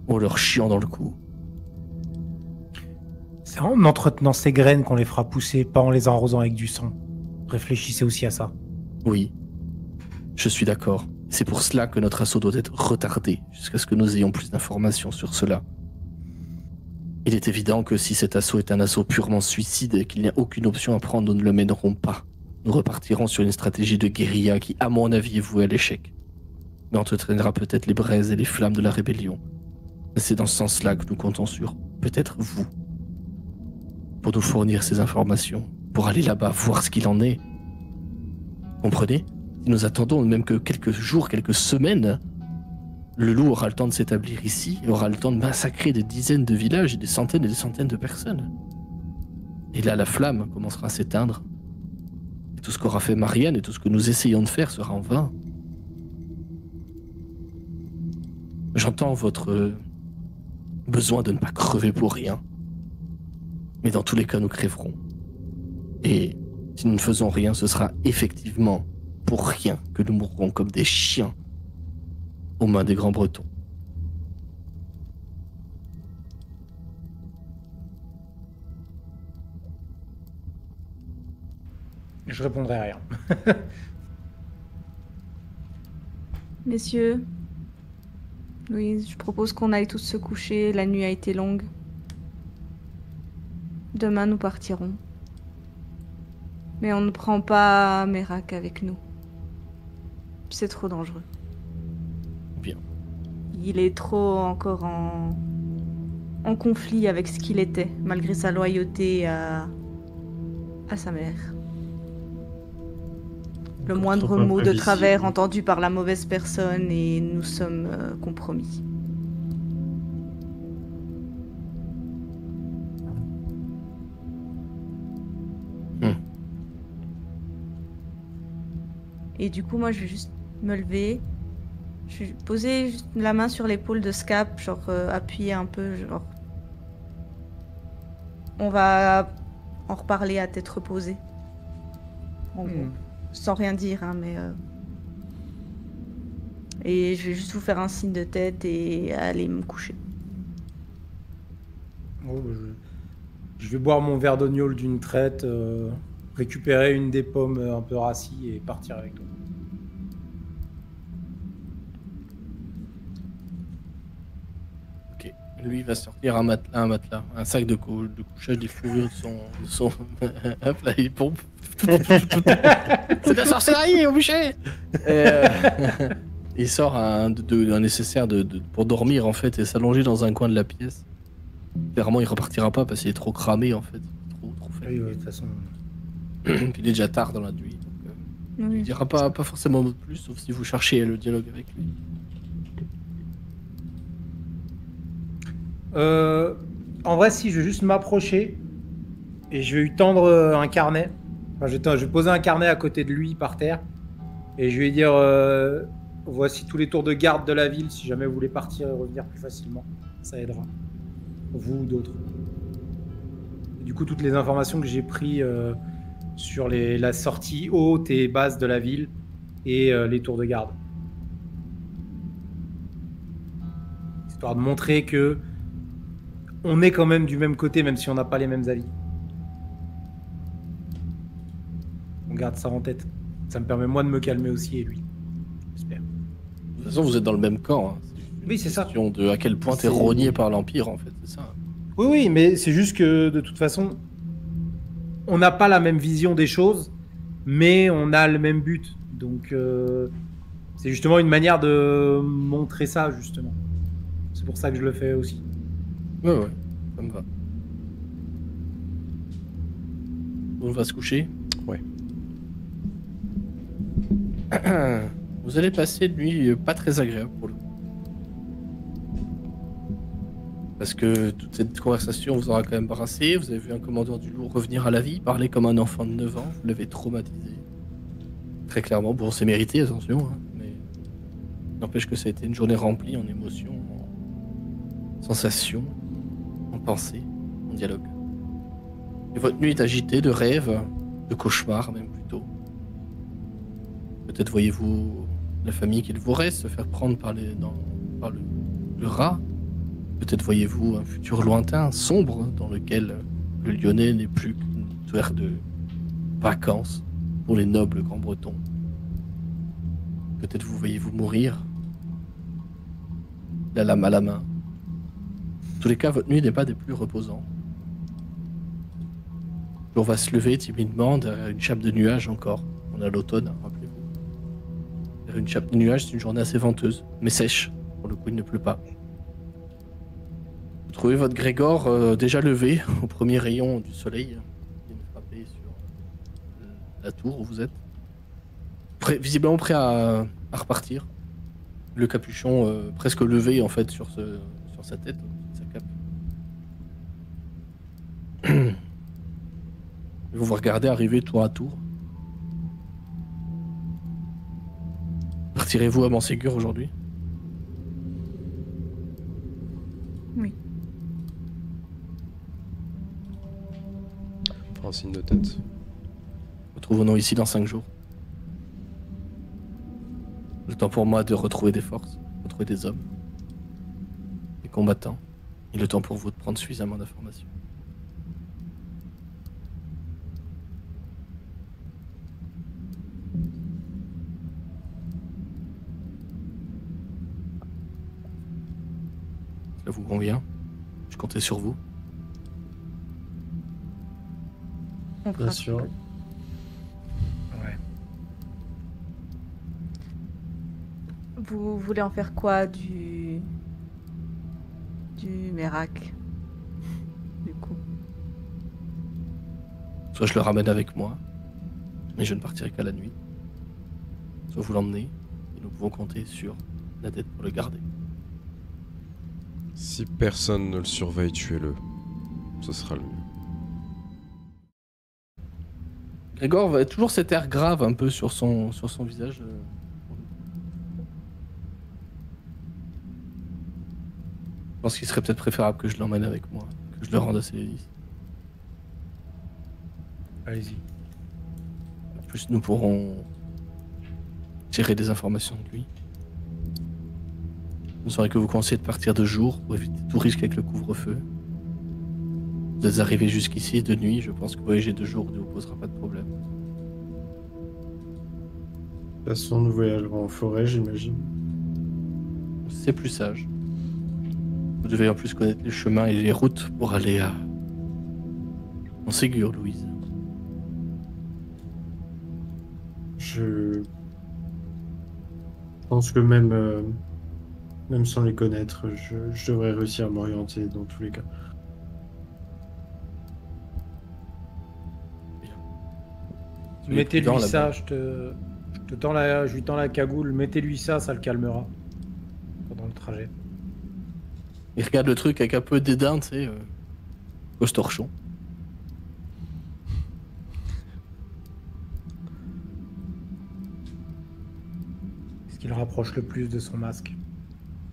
ou en leur chiant dans le cou. C'est en entretenant ces graines qu'on les fera pousser, pas en les arrosant avec du sang. Réfléchissez aussi à ça. Oui, je suis d'accord. C'est pour cela que notre assaut doit être retardé, jusqu'à ce que nous ayons plus d'informations sur cela. Il est évident que si cet assaut est un assaut purement suicide et qu'il n'y a aucune option à prendre, nous ne le mènerons pas. Nous repartirons sur une stratégie de guérilla qui, à mon avis, est vouée à l'échec. Mais entretiendra peut-être les braises et les flammes de la rébellion. Et c'est dans ce sens-là que nous comptons sur, peut-être vous, pour nous fournir ces informations, pour aller là-bas voir ce qu'il en est. Comprenez? Si nous attendons même que quelques jours, quelques semaines, le loup aura le temps de s'établir ici et aura le temps de massacrer des dizaines de villages et des centaines de personnes. Et là, la flamme commencera à s'éteindre. Et tout ce qu'aura fait Marianne et tout ce que nous essayons de faire sera en vain. J'entends votre besoin de ne pas crever pour rien. Mais dans tous les cas, nous crèverons. Et si nous ne faisons rien, ce sera effectivement pour rien que nous mourrons comme des chiens aux mains des grands Bretons. Je répondrai rien. Messieurs, Louise, je propose qu'on aille tous se coucher. La nuit a été longue. Demain, nous partirons. Mais on ne prend pas Merak avec nous. C'est trop dangereux. Bien. Il est trop encore en conflit avec ce qu'il était, malgré sa loyauté à sa mère. Le moindre Trop mot de imprévisible. travers entendu par la mauvaise personne et nous sommes compromis. Et du coup, moi, je vais juste me lever. Je vais poser juste la main sur l'épaule de Scap, genre appuyer un peu, genre... On va en reparler à tête reposée. En gros. Sans rien dire, hein, mais... Et je vais juste vous faire un signe de tête et aller me coucher. Oh, je vais boire mon verre d'ognol d'une traite. récupérer une des pommes un peu rassis et partir avec toi. Ok. Lui, il va sortir un matelas, un sac de couchage, des fourrures de son... Hop là, il pompe. C'est de la sorcellerie, au bûcher. Il sort un nécessaire pour dormir, en fait, et s'allonger dans un coin de la pièce. Clairement, il repartira pas parce qu'il est trop cramé, en fait. Trop Oui, fatigué. de toute façon. Puis il est déjà tard dans la nuit. Donc, il dira pas forcément de plus, sauf si vous cherchez le dialogue avec lui. En vrai, si je vais juste m'approcher et je vais lui tendre un carnet. Enfin, je vais poser un carnet à côté de lui par terre et je vais lui dire voici tous les tours de garde de la ville si jamais vous voulez partir et revenir plus facilement. Ça aidera. Vous ou d'autres. Et du coup, toutes les informations que j'ai prises sur la sortie haute et basse de la ville et les tours de garde. Histoire de montrer que on est quand même du même côté, même si on n'a pas les mêmes avis. On garde ça en tête. Ça me permet moi de me calmer aussi et lui. J'espère. De toute façon, vous êtes dans le même camp. Hein. Oui, c'est ça. Question de à quel point t'es rogné par l'Empire, en fait, c'est ça. Oui, oui, mais c'est juste que de toute façon, on n'a pas la même vision des choses, mais on a le même but. Donc, c'est justement une manière de montrer ça, justement. C'est pour ça que je le fais aussi. Ouais, ça me va. On va se coucher. Ouais. Vous allez passer une nuit pas très agréable pour le coup. Parce que toute cette conversation vous aura quand même brassé. Vous avez vu un commandeur du lourd revenir à la vie, parler comme un enfant de 9 ans. Vous l'avez traumatisé. Très clairement. Bon, c'est mérité, attention. Hein, mais n'empêche que ça a été une journée remplie en émotions, en sensations, en pensées, en dialogue. Et votre nuit est agitée de rêves, de cauchemars même plutôt. Peut-être voyez-vous la famille qu'il vous reste se faire prendre par le rat. Peut-être voyez-vous un futur lointain, sombre, dans lequel le Lyonnais n'est plus qu'une terre de vacances pour les nobles grands-bretons. Peut-être vous voyez-vous mourir, la lame à la main. En tous les cas, votre nuit n'est pas des plus reposantes. Le jour va se lever timidement derrière une chape de nuages encore. On est à l'automne, hein, rappelez-vous. Derrière une chape de nuages, c'est une journée assez venteuse, mais sèche. Pour le coup, il ne pleut pas. Vous trouvez votre Grégor déjà levé au premier rayon du soleil qui vient de frapper sur la tour où vous êtes. Visiblement prêt à repartir. Le capuchon presque levé en fait sur sa tête, sa cape. Vous vous regardez arriver tour à tour. Partirez-vous à Manségur aujourd'hui? Oui. Un signe de tête. Retrouvons-nous ici dans 5 jours. Le temps pour moi de retrouver des forces, retrouver des hommes, des combattants, et le temps pour vous de prendre suffisamment d'informations. Ça vous convient? Je comptais sur vous. On fera Bien sûr. Ouais. Vous voulez en faire quoi du Mérac du coup? Soit je le ramène avec moi, mais je ne partirai qu'à la nuit. Soit vous l'emmenez, et nous pouvons compter sur la dette pour le garder. Si personne ne le surveille, tuez-le. Ce sera le mieux. Grégor a toujours cet air grave un peu sur son visage. Je pense qu'il serait peut-être préférable que je l'emmène avec moi, que je le rende à Célénis. Allez-y. En plus, nous pourrons tirer des informations de lui. Vous saurez que vous conseillez de partir de jour pour éviter tout risque avec le couvre-feu. Vous arrivez jusqu'ici de nuit, je pense que voyager de jour ne vous posera pas de problème. De toute façon, nous voyagerons en forêt, j'imagine. C'est plus sage. Vous devez en plus connaître les chemins et les routes pour aller en Ségur, Louise. Je pense que même sans les connaître, je devrais réussir à m'orienter dans tous les cas. Mettez-lui ça, je lui tends la cagoule, mettez-lui ça le calmera. Pendant le trajet. Il regarde le truc avec un peu de dédain, tu sais, au torchon. Ce qui le rapproche le plus de son masque.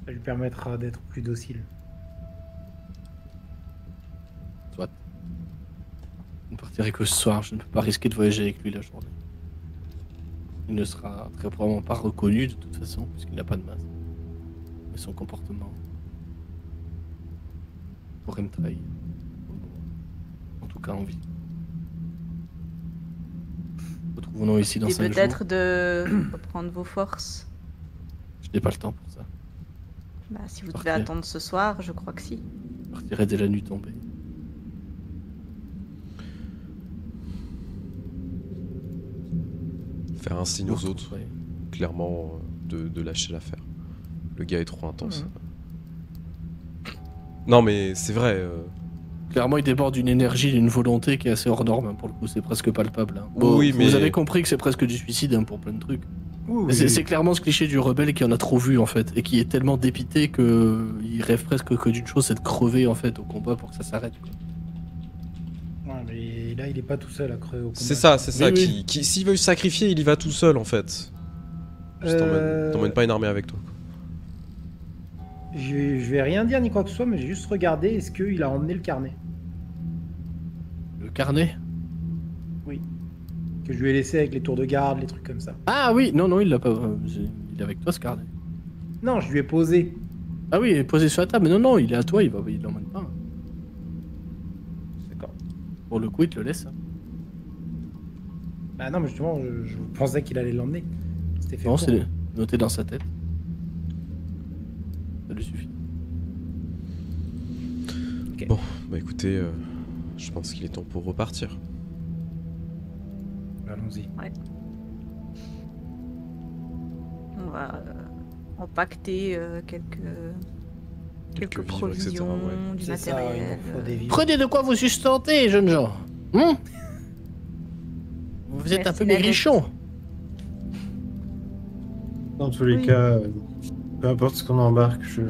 Ça lui permettra d'être plus docile. Soit. Je ne partirai que ce soir, je ne peux pas risquer de voyager avec lui la journée. Il ne sera très probablement pas reconnu de toute façon, puisqu'il n'a pas de masque. Mais son comportement pourrait me trahir. En tout cas, en vie. Retrouvons-nous ici dans Et 5 jours. peut-être de reprendre vos forces. Je n'ai pas le temps pour ça. Bah, si vous Parfait. devez attendre ce soir, je crois que si. Je partirai dès la nuit tombée. Faire un signe aux autres, Ouais. clairement, de lâcher l'affaire. Le gars est trop intense. Non mais c'est vrai. Clairement, il déborde d'une énergie, d'une volonté qui est assez hors norme, hein, pour le coup, c'est presque palpable. Hein. Oui, mais- Vous avez compris que c'est presque du suicide hein, pour plein de trucs. Oui, C'est clairement ce cliché du rebelle qui en a trop vu en fait, et qui est tellement dépité que il rêve presque que d'une chose, c'est de crever en fait au combat pour que ça s'arrête. quoi. Ouais, mais là, il est pas tout seul à crever au combat. C'est ça, c'est ça. Oui, S'il veut se sacrifier, il y va tout seul en fait. Juste t'emmènes pas une armée avec toi. Je vais rien dire ni quoi que ce soit, mais j'ai juste regardé est-ce qu'il a emmené le carnet. Le carnet. Que je lui ai laissé avec les tours de garde, les trucs comme ça. Ah oui, non, il l'a pas. Il est avec toi ce carnet. Non, je lui ai posé. Ah oui, il est posé sur la table, mais non, il est à toi, il l'emmène pas. D'accord. Pour le coup, il te le laisse. hein. Bah non, mais justement, je pensais qu'il allait l'emmener. C'était fait Non, pour. c'est noté dans sa tête. Ça lui suffit. Bah écoutez, je pense qu'il est temps pour repartir. Allons-y. On va empacter quelques Quelques vivres, provisions, etc., ouais. du C'est ça, il matériel. en faut des vivres. Prenez de quoi vous sustenter, jeunes gens. Vous êtes un Merci, peu Nadette. maigrichons. Dans tous les Oui. cas, peu importe ce qu'on embarque, je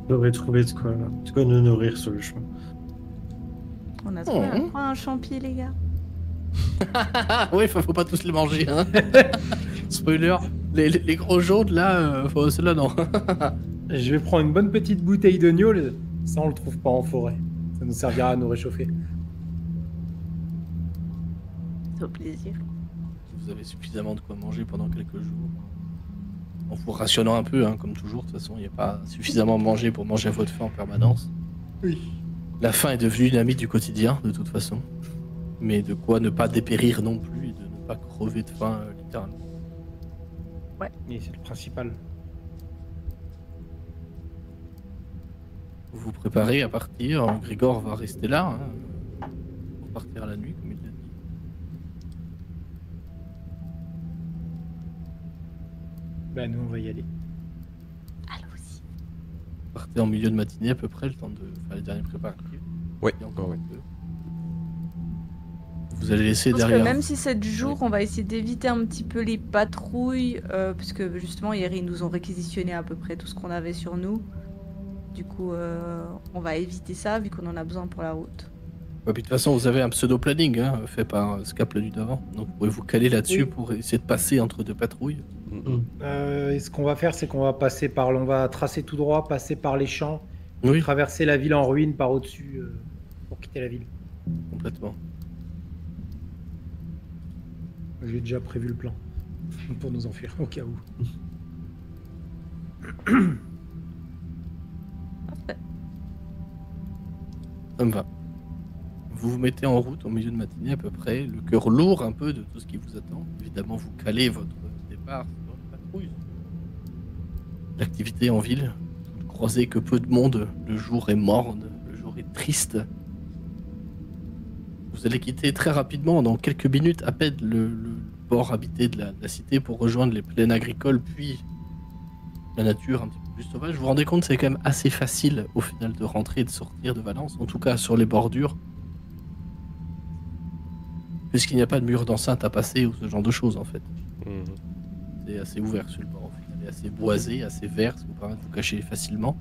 devrais trouver de quoi nous nourrir sur le chemin. On a trouvé Oh. un champi, les gars. Ah oui, faut pas tous les manger. Hein. Spoiler, les gros jaunes là, ceux-là non. Je vais prendre une bonne petite bouteille de gnôle. Ça, on le trouve pas en forêt. Ça nous servira à nous réchauffer. C'est au plaisir. Vous avez suffisamment de quoi manger pendant quelques jours. En vous rationnant un peu, hein, comme toujours. De toute façon, il n'y a pas suffisamment mangé pour manger à votre faim en permanence. Oui. La faim est devenue une amie du quotidien, de toute façon. Mais de quoi ne pas dépérir non plus et de ne pas crever de faim, littéralement. Et c'est le principal. Vous vous préparez à partir. Grégor va rester là. Hein, pour partir à la nuit, comme il l'a dit. Bah, nous, on va y aller. Allons-y. Partez en milieu de matinée à peu près, le temps de faire les derniers préparatifs. Ouais, Il y a encore ouais. un peu. Vous allez laisser Je pense que derrière. même si c'est de jour, on va essayer d'éviter un petit peu les patrouilles, parce que justement hier ils nous ont réquisitionné à peu près tout ce qu'on avait sur nous. Du coup, on va éviter ça vu qu'on en a besoin pour la route. Ouais, puis de toute façon, vous avez un pseudo-planning hein, fait par Scap la nuit d'avant. Donc vous pouvez vous caler là-dessus Oui. pour essayer de passer entre deux patrouilles. Et ce qu'on va faire, c'est qu'on va passer par... On va tracer tout droit, passer par les champs, Oui, traverser la ville en ruine par au-dessus pour quitter la ville. complètement. J'ai déjà prévu le plan pour nous enfuir au cas où. Parfait. Ça me va. vous vous mettez en route au milieu de matinée à peu près, le cœur lourd un peu de tout ce qui vous attend. Évidemment, vous calez votre départ sur une patrouille. L'activité en ville, vous ne croisez que peu de monde, le jour est morne, le jour est triste. Vous allez quitter très rapidement, dans quelques minutes à peine, le port habité de la cité pour rejoindre les plaines agricoles, puis la nature un petit peu plus sauvage. Vous vous rendez compte, c'est quand même assez facile au final de rentrer et de sortir de Valence, en tout cas sur les bordures, puisqu'il n'y a pas de mur d'enceinte à passer ou ce genre de choses en fait. C'est assez ouvert sur le bord, au final, et assez boisé, assez vert, ce qui vous permet de vous cacher facilement.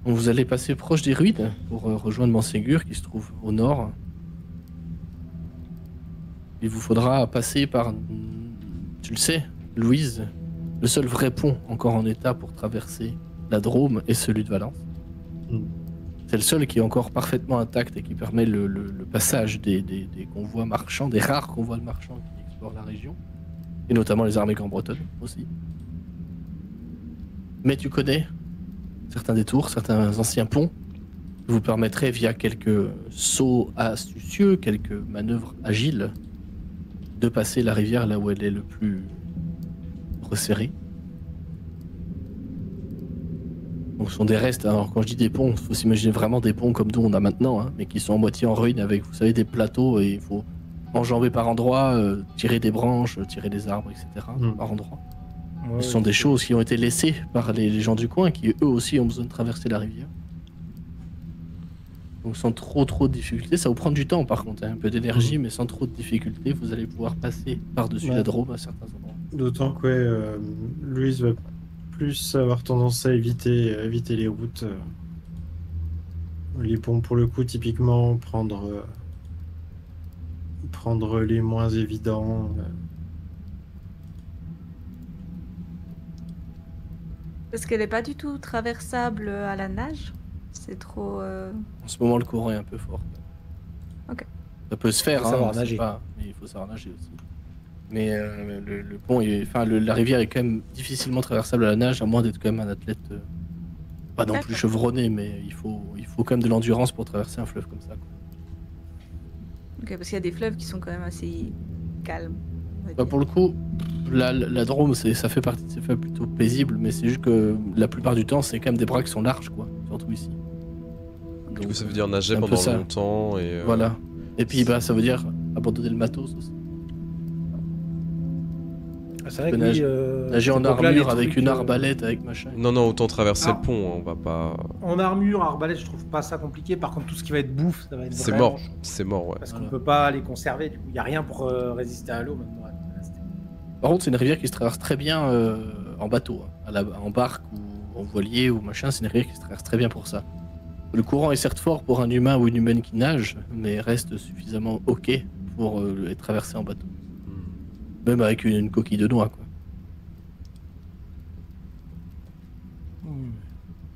Donc vous allez passer proche des ruines pour rejoindre Montségur qui se trouve au nord. Il vous faudra passer par, tu le sais, Louise, le seul vrai pont encore en état pour traverser la Drôme est celui de Valence. C'est le seul qui est encore parfaitement intact et qui permet le passage des convois marchands, des rares convois de marchands qui explorent la région, et notamment les armées grand-bretonnes aussi. Mais tu connais certains détours, certains anciens ponts qui vous permettraient, via quelques sauts astucieux, quelques manœuvres agiles, de passer la rivière là où elle est le plus resserrée. Donc ce sont des restes, alors quand je dis des ponts, il faut s'imaginer vraiment des ponts comme nous on a maintenant, hein, mais qui sont en moitié en ruine avec, vous savez, des plateaux, et il faut enjamber par endroits, tirer des branches, tirer des arbres, etc. Par endroits. Ouais, Ce sont des choses qui ont été laissées par les gens du coin, qui eux aussi ont besoin de traverser la rivière. Donc sans trop de difficultés, ça vous prend du temps par contre, hein, un peu d'énergie, mais sans trop de difficultés, vous allez pouvoir passer par-dessus la Drôme à certains endroits. D'autant que Louise va plus avoir tendance à éviter les routes. Les ponts, pour le coup, typiquement, prendre les moins évidents. Parce qu'elle n'est pas du tout traversable à la nage. C'est trop... En ce moment, le courant est un peu fort. Ok. Ça peut se faire, Il faut savoir c'est nager. pas- mais il faut savoir nager aussi. Mais le pont, la rivière est quand même difficilement traversable à la nage, à moins d'être quand même un athlète pas non plus D'accord. chevronné, mais il faut quand même de l'endurance pour traverser un fleuve comme ça, quoi. Ok, parce qu'il y a des fleuves qui sont quand même assez calmes. on va Bah, dire. pour le coup, la Drôme, ça fait partie de ces fleuves plutôt paisibles, mais c'est juste que la plupart du temps, c'est quand même des bras qui sont larges, quoi, surtout ici. Du coup, Donc, ça veut dire nager c'est un peu pendant ça. longtemps et. Voilà. Et puis, bah, ça veut dire abandonner le matos aussi. C'est vrai que que nager- oui, Nager en cette époque-là, armure les avec trucs, une arbalète, avec machin. Non, non, autant traverser Ah. le pont, on va pas. En armure, arbalète, je trouve pas ça compliqué. Par contre, tout ce qui va être bouffe, ça va être C'est vraiment mort, chaud. c'est mort, ouais. Parce qu'on Voilà. peut pas les conserver. Du coup, il y a rien pour résister à l'eau maintenant. Par contre, c'est une rivière qui se traverse très bien en bateau, hein, en barque ou en voilier ou machin. C'est une rivière qui se traverse très bien pour ça. Le courant est certes fort pour un humain ou une humaine qui nage, mais reste suffisamment ok pour être traversé en bateau. Même avec une coquille de noix, quoi.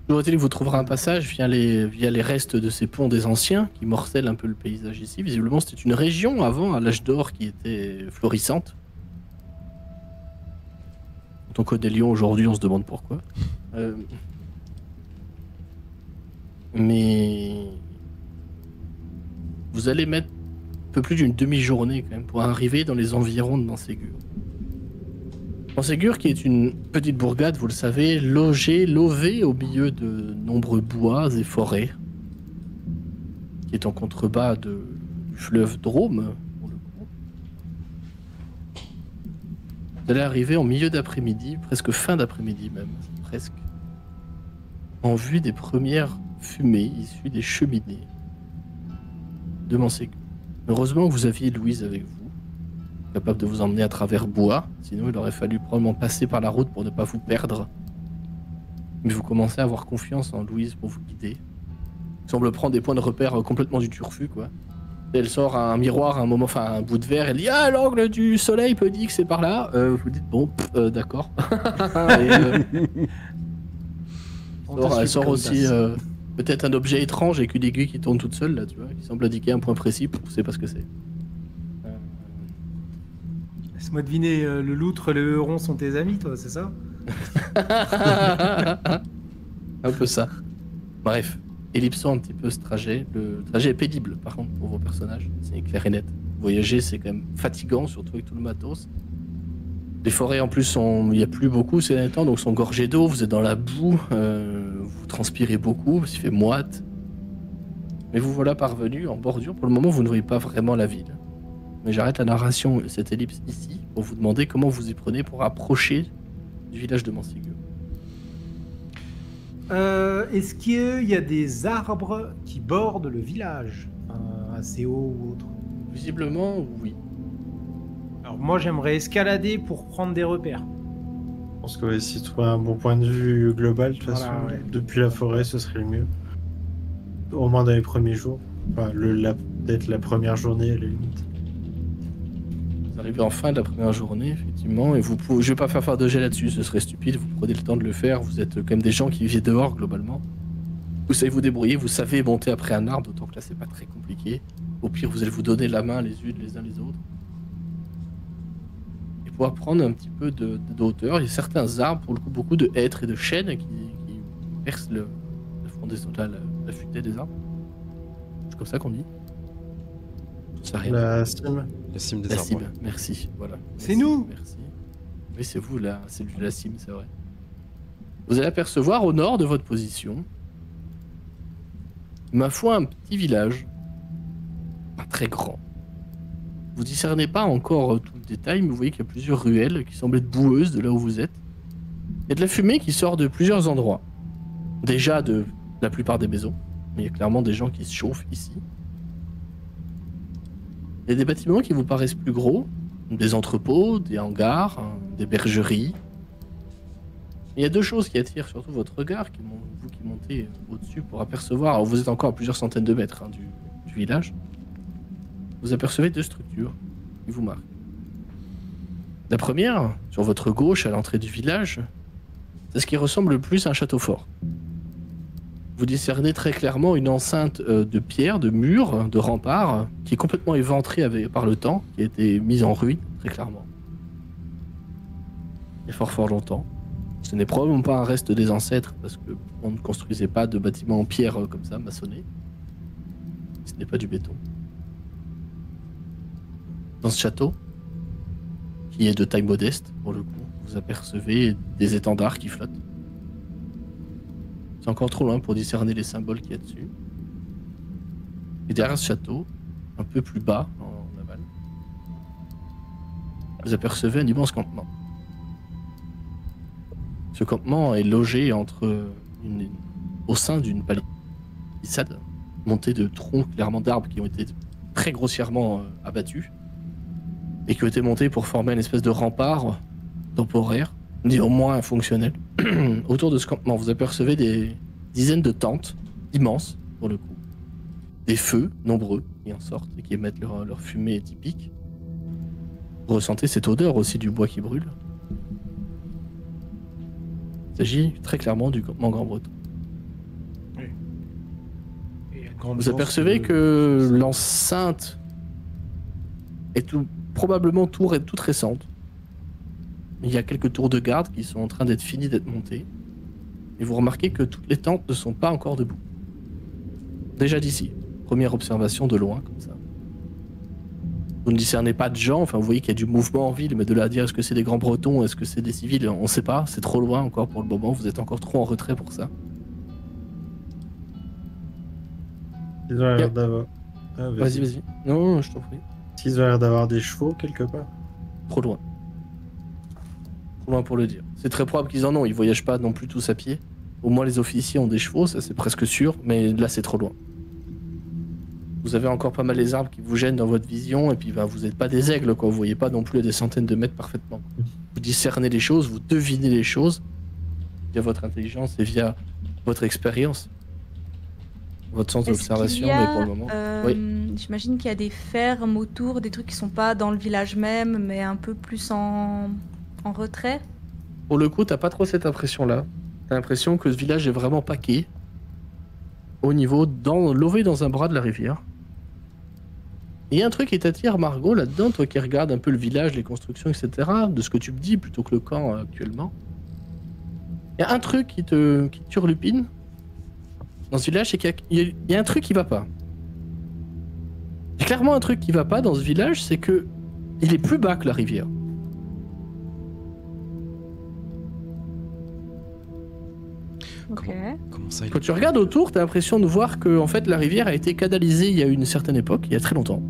Toujours est-il que vous trouverez un passage via les restes de ces ponts des anciens qui morcellent un peu le paysage ici. Visiblement, c'était une région avant, à l'âge d'or, qui était florissante. Quand on connaît Lyon aujourd'hui, on se demande pourquoi. Mais vous allez mettre un peu plus d'une demi-journée quand même pour arriver dans les environs de Montségur. Montségur, qui est une petite bourgade, vous le savez, levée au milieu de nombreux bois et forêts, qui est en contrebas du fleuve Drôme, pour le coup. Vous allez arriver en milieu d'après-midi, presque fin d'après-midi même, presque, en vue des premières fumées issues des cheminées de Montségur. Heureusement que vous aviez Louise avec vous, capable de vous emmener à travers bois, sinon il aurait fallu probablement passer par la route pour ne pas vous perdre. Mais vous commencez à avoir confiance en Louise pour vous guider. Elle semble prendre des points de repère complètement du turfu, quoi. Elle sort un miroir, un moment, enfin un bout de verre, elle dit ah, l'angle du soleil peut dire que c'est par là. Vous dites bon, d'accord. Et, elle sort aussi peut-être un objet étrange avec une aiguille qui tourne toute seule là, tu vois, qui semble indiquer un point précis. Vous savez pas ce que c'est. Laisse-moi deviner, le loutre, le huron sont tes amis, toi, c'est ça? Un peu ça. Bref. ellipsant un petit peu ce trajet. Le trajet est pénible, par contre, pour vos personnages. C'est clair et net. Voyager, c'est quand même fatigant, surtout avec tout le matos. Les forêts, en plus, il n'y a plus beaucoup ces derniers temps, donc sont gorgées d'eau. Vous êtes dans la boue, vous transpirez beaucoup, parce qu'il fait moite. Mais vous voilà parvenu en bordure. Pour le moment, vous ne voyez pas vraiment la ville. Mais j'arrête la narration, cette ellipse ici, pour vous demander comment vous y prenez pour approcher du village de Mansigueux. Est-ce qu'il y a des arbres qui bordent le village, assez haut ou autre? Visiblement, oui. Alors moi, j'aimerais escalader pour prendre des repères. Je pense qu'on va essayer de trouver un bon point de vue global. De toute façon, ouais. depuis la forêt, ce serait le mieux. Au moins dans les premiers jours. Enfin, peut-être la première journée à la limite. Vous arrivez en fin de la première journée, effectivement, et je vais pas faire de jet là-dessus, ce serait stupide, vous prenez le temps de le faire, vous êtes quand même des gens qui vivent dehors, globalement. Vous savez vous débrouiller, vous savez monter après un arbre, d'autant que là, c'est pas très compliqué. Au pire, vous allez vous donner la main les unes les uns les autres. Et pouvoir prendre un petit peu de hauteur, il y a certains arbres, pour le coup, beaucoup de hêtres et de chênes qui percent le fond des la futaie des arbres. C'est comme ça qu'on dit. Ça rien. La cime. La cime des La arbres. cime, ouais. merci. Voilà. C'est Merci, nous. Merci. Oui, c'est vous là, c'est la cime, c'est vrai. Vous allez apercevoir au nord de votre position, ma foi, un petit village. Pas très grand. Vous discernez pas encore tout le détail, mais vous voyez qu'il y a plusieurs ruelles qui semblent être boueuses de là où vous êtes. Il y a de la fumée qui sort de plusieurs endroits. Déjà de la plupart des maisons. Mais il y a clairement des gens qui se chauffent ici. Il y a des bâtiments qui vous paraissent plus gros, des entrepôts, des hangars, des bergeries. Il y a deux choses qui attirent surtout votre regard, vous qui montez au-dessus pour apercevoir. Alors vous êtes encore à plusieurs centaines de mètres du village. Vous apercevez deux structures qui vous marquent. La première, sur votre gauche, à l'entrée du village, c'est ce qui ressemble le plus à un château fort. Vous discernez très clairement une enceinte de pierre, de murs, de remparts, qui est complètement éventrée par le temps, qui a été mise en ruine, très clairement. Et fort longtemps. Ce n'est probablement pas un reste des ancêtres, parce qu'on ne construisait pas de bâtiments en pierre comme ça, maçonnés. Ce n'est pas du béton. Dans ce château, qui est de taille modeste, pour le coup, vous apercevez des étendards qui flottent. C'est encore trop loin pour discerner les symboles qu'il y a dessus. Et derrière ce château, un peu plus bas, en aval, vous apercevez un immense campement. Ce campement est logé au sein d'une palissade montée de troncs clairement d'arbres qui ont été très grossièrement abattus et qui ont été montés pour former une espèce de rempart temporaire, néanmoins fonctionnel. Autour de ce campement, vous apercevez des dizaines de tentes, immenses pour le coup. Des feux nombreux qui en sortent et qui émettent leur fumée typique. Vous ressentez cette odeur aussi du bois qui brûle. Il s'agit très clairement du campement Grand-Breton. Vous apercevez que l'enceinte est probablement toute récente. Il y a quelques tours de garde qui sont en train d'être finis d'être montés. Et vous remarquez que toutes les tentes ne sont pas encore debout. Déjà d'ici, première observation de loin, comme ça. Vous ne discernez pas de gens, enfin vous voyez qu'il y a du mouvement en ville, mais de là à dire est-ce que c'est des grands bretons, est-ce que c'est des civils, on ne sait pas, c'est trop loin encore pour le moment, vous êtes encore trop en retrait pour ça. Ils ont l'air d'avoir... Ah, Vas-y. Non, je t'en prie. Ils ont l'air d'avoir des chevaux quelque part. Trop loin. Trop loin pour le dire. C'est très probable qu'ils en ont, ils voyagent pas non plus tous à pied. Au moins les officiers ont des chevaux, ça c'est presque sûr, mais là c'est trop loin. Vous avez encore pas mal les arbres qui vous gênent dans votre vision, et puis vous n'êtes pas des aigles, quoi. Vous voyez pas non plus à des centaines de mètres parfaitement. Vous discernez les choses, vous devinez les choses, via votre intelligence et via votre expérience. Votre sens d'observation, mais pour le moment... Oui. J'imagine qu'il y a des fermes autour, des trucs qui sont pas dans le village même, mais un peu plus en retrait. Pour le coup, t'as pas trop cette impression-là. T'as l'impression que ce village est vraiment paqué, au niveau, lové dans un bras de la rivière. Il y a un truc qui t'attire, Margot, là-dedans, toi qui regardes un peu le village, les constructions, etc., de ce que tu me dis, plutôt que le camp actuellement. Il y a un truc qui te turlupine. dans ce village, c'est qu'il y a un truc qui va pas. Il y a clairement un truc qui va pas dans ce village, c'est que il est plus bas que la rivière. Ok. Comment ça, il... Quand tu regardes autour, t'as l'impression de voir que en fait, la rivière a été canalisée il y a une certaine époque, il y a très longtemps.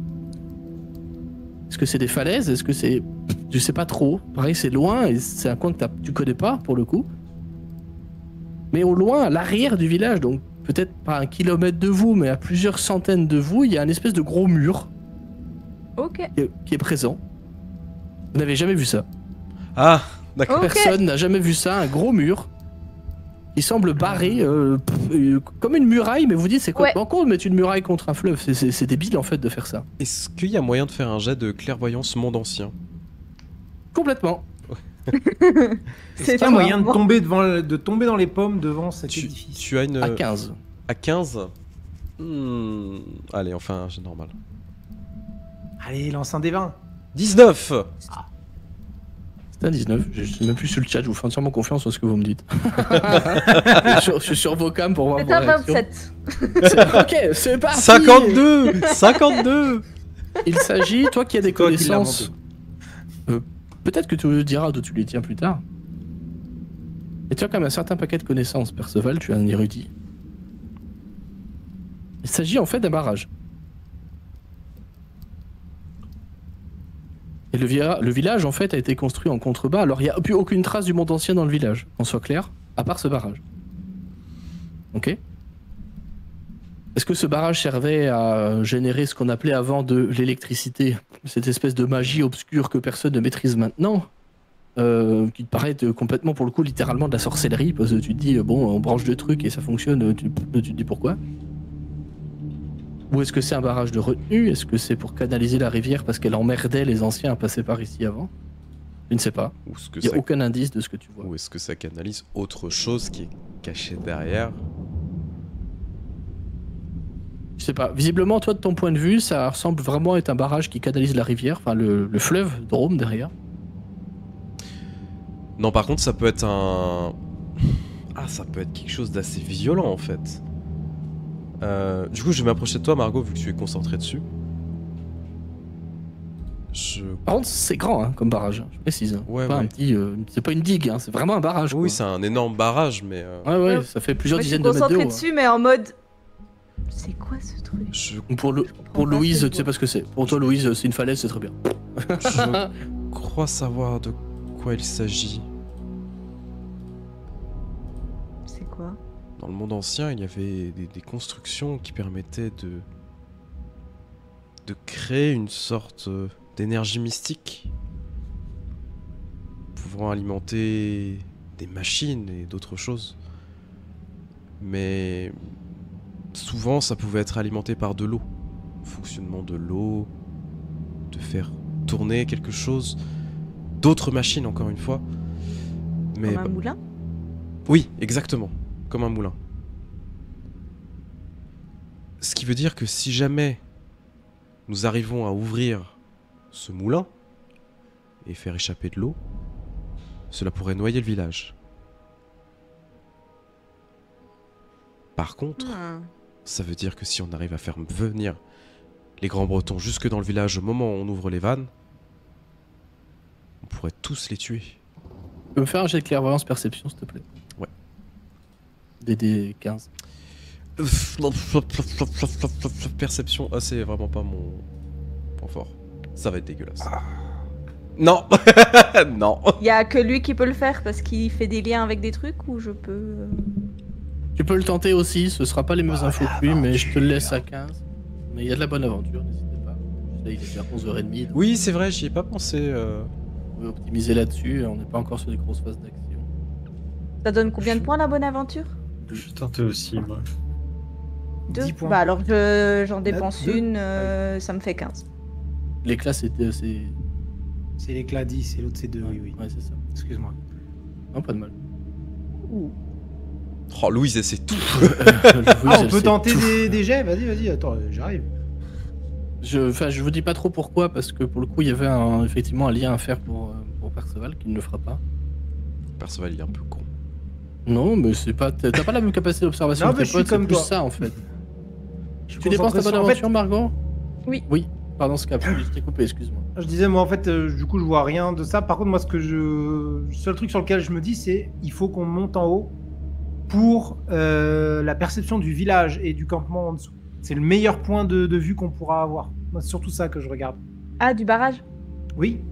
Est-ce que c'est des falaises? Est-ce que c'est... Je sais pas trop. Pareil, c'est loin et c'est un coin que tu connais pas pour le coup. Mais au loin, à l'arrière du village, donc peut-être pas 1 kilomètre de vous, mais à plusieurs centaines de vous, il y a un espèce de gros mur Ok. qui est présent. Vous n'avez jamais vu ça. Ah, d'accord. Ok. Personne n'a jamais vu ça, un gros mur. Il semble barré, comme une muraille, mais vous dites c'est complètement con de mettre une muraille contre un fleuve. C'est débile en fait de faire ça. Est-ce qu'il y a moyen de faire un jet de clairvoyance monde ancien? Complètement. Est-ce qu'il y a moyen de tomber dans les pommes devant cet édifice? Tu as une... À 15. À 15 Allez, enfin, un jet normal. Allez, lance un des 20. 19 C'est un 19. Je suis même plus sur le chat, je vous fais entièrement confiance en ce que vous me dites. Je suis sur vos cams pour voir C'est vos un réactions. 27. Ok, c'est parti. 52 52 Il s'agit, toi qui as des toi qui l'as connaissances, peut-être que tu me diras d'où tu les tiens plus tard. Et tu as quand même un certain paquet de connaissances, Perceval, tu es un érudit. Il s'agit en fait d'un barrage. Et le village en fait a été construit en contrebas, alors il n'y a plus aucune trace du monde ancien dans le village, qu'on soit clair, à part ce barrage. Ok? Est-ce que ce barrage servait à générer ce qu'on appelait avant de l'électricité, cette espèce de magie obscure que personne ne maîtrise maintenant, qui te paraît complètement, pour le coup, littéralement de la sorcellerie, parce que tu te dis, bon, on branche deux trucs et ça fonctionne, tu te dis pourquoi? Ou est-ce que c'est un barrage de retenue? Est-ce que c'est pour canaliser la rivière parce qu'elle emmerdait les anciens à passer par ici avant? Je ne sais pas. Ou est-ce que Il n'y a ça... aucun indice de ce que tu vois. Ou est-ce que ça canalise autre chose qui est caché derrière? Je sais pas. Visiblement, toi, de ton point de vue, ça ressemble vraiment à être un barrage qui canalise la rivière, enfin le fleuve Drôme derrière. Non, par contre, ça peut être un... Ah, ça peut être quelque chose d'assez violent, en fait. Du coup, je vais m'approcher de toi, Margot, vu que tu es concentré dessus. Par contre, c'est grand hein, comme barrage, je précise. Ouais, pas ouais. un petit, c'est pas une digue, hein, c'est vraiment un barrage. Oui, quoi. c'est un énorme barrage, mais... Ouais, Ouais. ça fait plusieurs Moi, je suis dizaines de mètres de concentrée haut. dessus, mais en mode. C'est quoi ce truc? Je Pour pas Louise, ce tu sais pas ce que c'est. Pour toi, Louise, c'est une falaise, c'est très bien. crois savoir de quoi il s'agit. C'est quoi? Dans le monde ancien, il y avait des constructions qui permettaient de créer une sorte d'énergie mystique pouvant alimenter des machines et d'autres choses. Mais souvent, ça pouvait être alimenté par de l'eau. Fonctionnement de l'eau, de faire tourner quelque chose, d'autres machines encore une fois. Mais Comme un moulin? oui, exactement, comme un moulin. Ce qui veut dire que si jamais nous arrivons à ouvrir ce moulin et faire échapper de l'eau, cela pourrait noyer le village. Par contre, ça veut dire que si on arrive à faire venir les Grands Bretons jusque dans le village au moment où on ouvre les vannes, on pourrait tous les tuer. Tu peux me faire un jet de clairvoyance perception, s'il te plaît? Ouais. DD 15. Perception, ah, c'est vraiment pas mon point fort. Ça va être dégueulasse. Non. Non. Il y a que lui qui peut le faire parce qu'il fait des liens avec des trucs ou je peux. Tu peux le tenter aussi, ce sera pas les mêmes infos que lui, mais je te le laisse à 15. Mais il y a de la bonne aventure, n'hésitez pas. Là, il est déjà 11h30. donc Oui, c'est vrai, j'y ai pas pensé. on peut optimiser là-dessus, on n'est pas encore sur des grosses phases d'action. Ça donne combien de points la bonne aventure? Je tentais aussi, moi. 2 10 points. Bah alors j'en dépense deux. une, ça me fait 15. L'éclat, c'est. C'est l'éclat 10 et l'autre c'est 2, oui, oui. Ouais, c'est ça. Excuse-moi. Non, pas de mal. Oh, Louise, elle sait tout. Ah, on peut tenter des jets? Vas-y, attends, j'arrive. Je vous dis pas trop pourquoi, parce que pour le coup, il y avait effectivement un lien à faire pour Perceval, qui ne le fera pas. Perceval, il est un peu con. Non, mais c'est pas. T'as pas la même capacité d'observation Non, que mais tes je suis potes, c'est comme plus toi. ça en fait. Je suis Tu dépenses ta concentré bonne sur- en fait, aventure, Margot? Oui. Oui. Pardon, Scap, je t'ai coupé, excuse-moi. Je disais, moi, en fait, du coup, je vois rien de ça. Par contre, moi, le seul truc sur lequel je me dis, c'est il faut qu'on monte en haut pour la perception du village et du campement en dessous. C'est le meilleur point de vue qu'on pourra avoir. Moi, c'est surtout ça que je regarde. Ah, du barrage? Oui.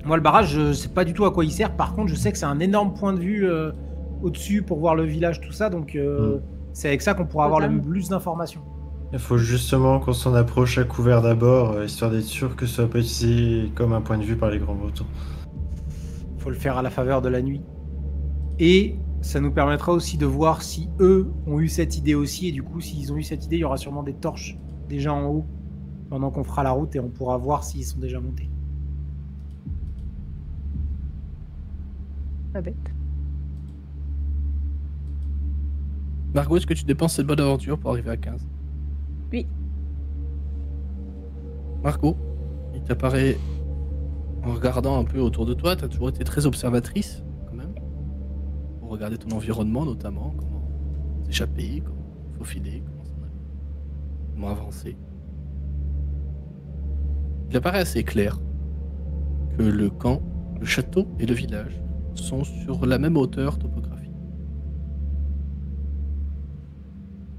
Moi, le barrage, je sais pas du tout à quoi il sert. Par contre, je sais que c'est un énorme point de vue au-dessus pour voir le village, tout ça. Donc, c'est avec ça qu'on pourra avoir le Totalement. plus d'informations. Il faut justement qu'on s'en approche à couvert d'abord, histoire d'être sûr que ça soit pas utilisé comme un point de vue par les grands bretons. Faut le faire à la faveur de la nuit. Et ça nous permettra aussi de voir si eux ont eu cette idée aussi. Et du coup, s'ils ont eu cette idée, il y aura sûrement des torches déjà en haut pendant qu'on fera la route et on pourra voir s'ils sont déjà montés. Pas bête. Margot, est-ce que tu dépenses cette bonne aventure pour arriver à 15? Oui. Margot, il t'apparaît, en regardant un peu autour de toi, t'as toujours été très observatrice, quand même, pour regarder ton environnement notamment, comment s'échapper, comment faufiler, comment avancer. Il apparaît assez clair que le camp, le château et le village sont sur la même hauteur topographique.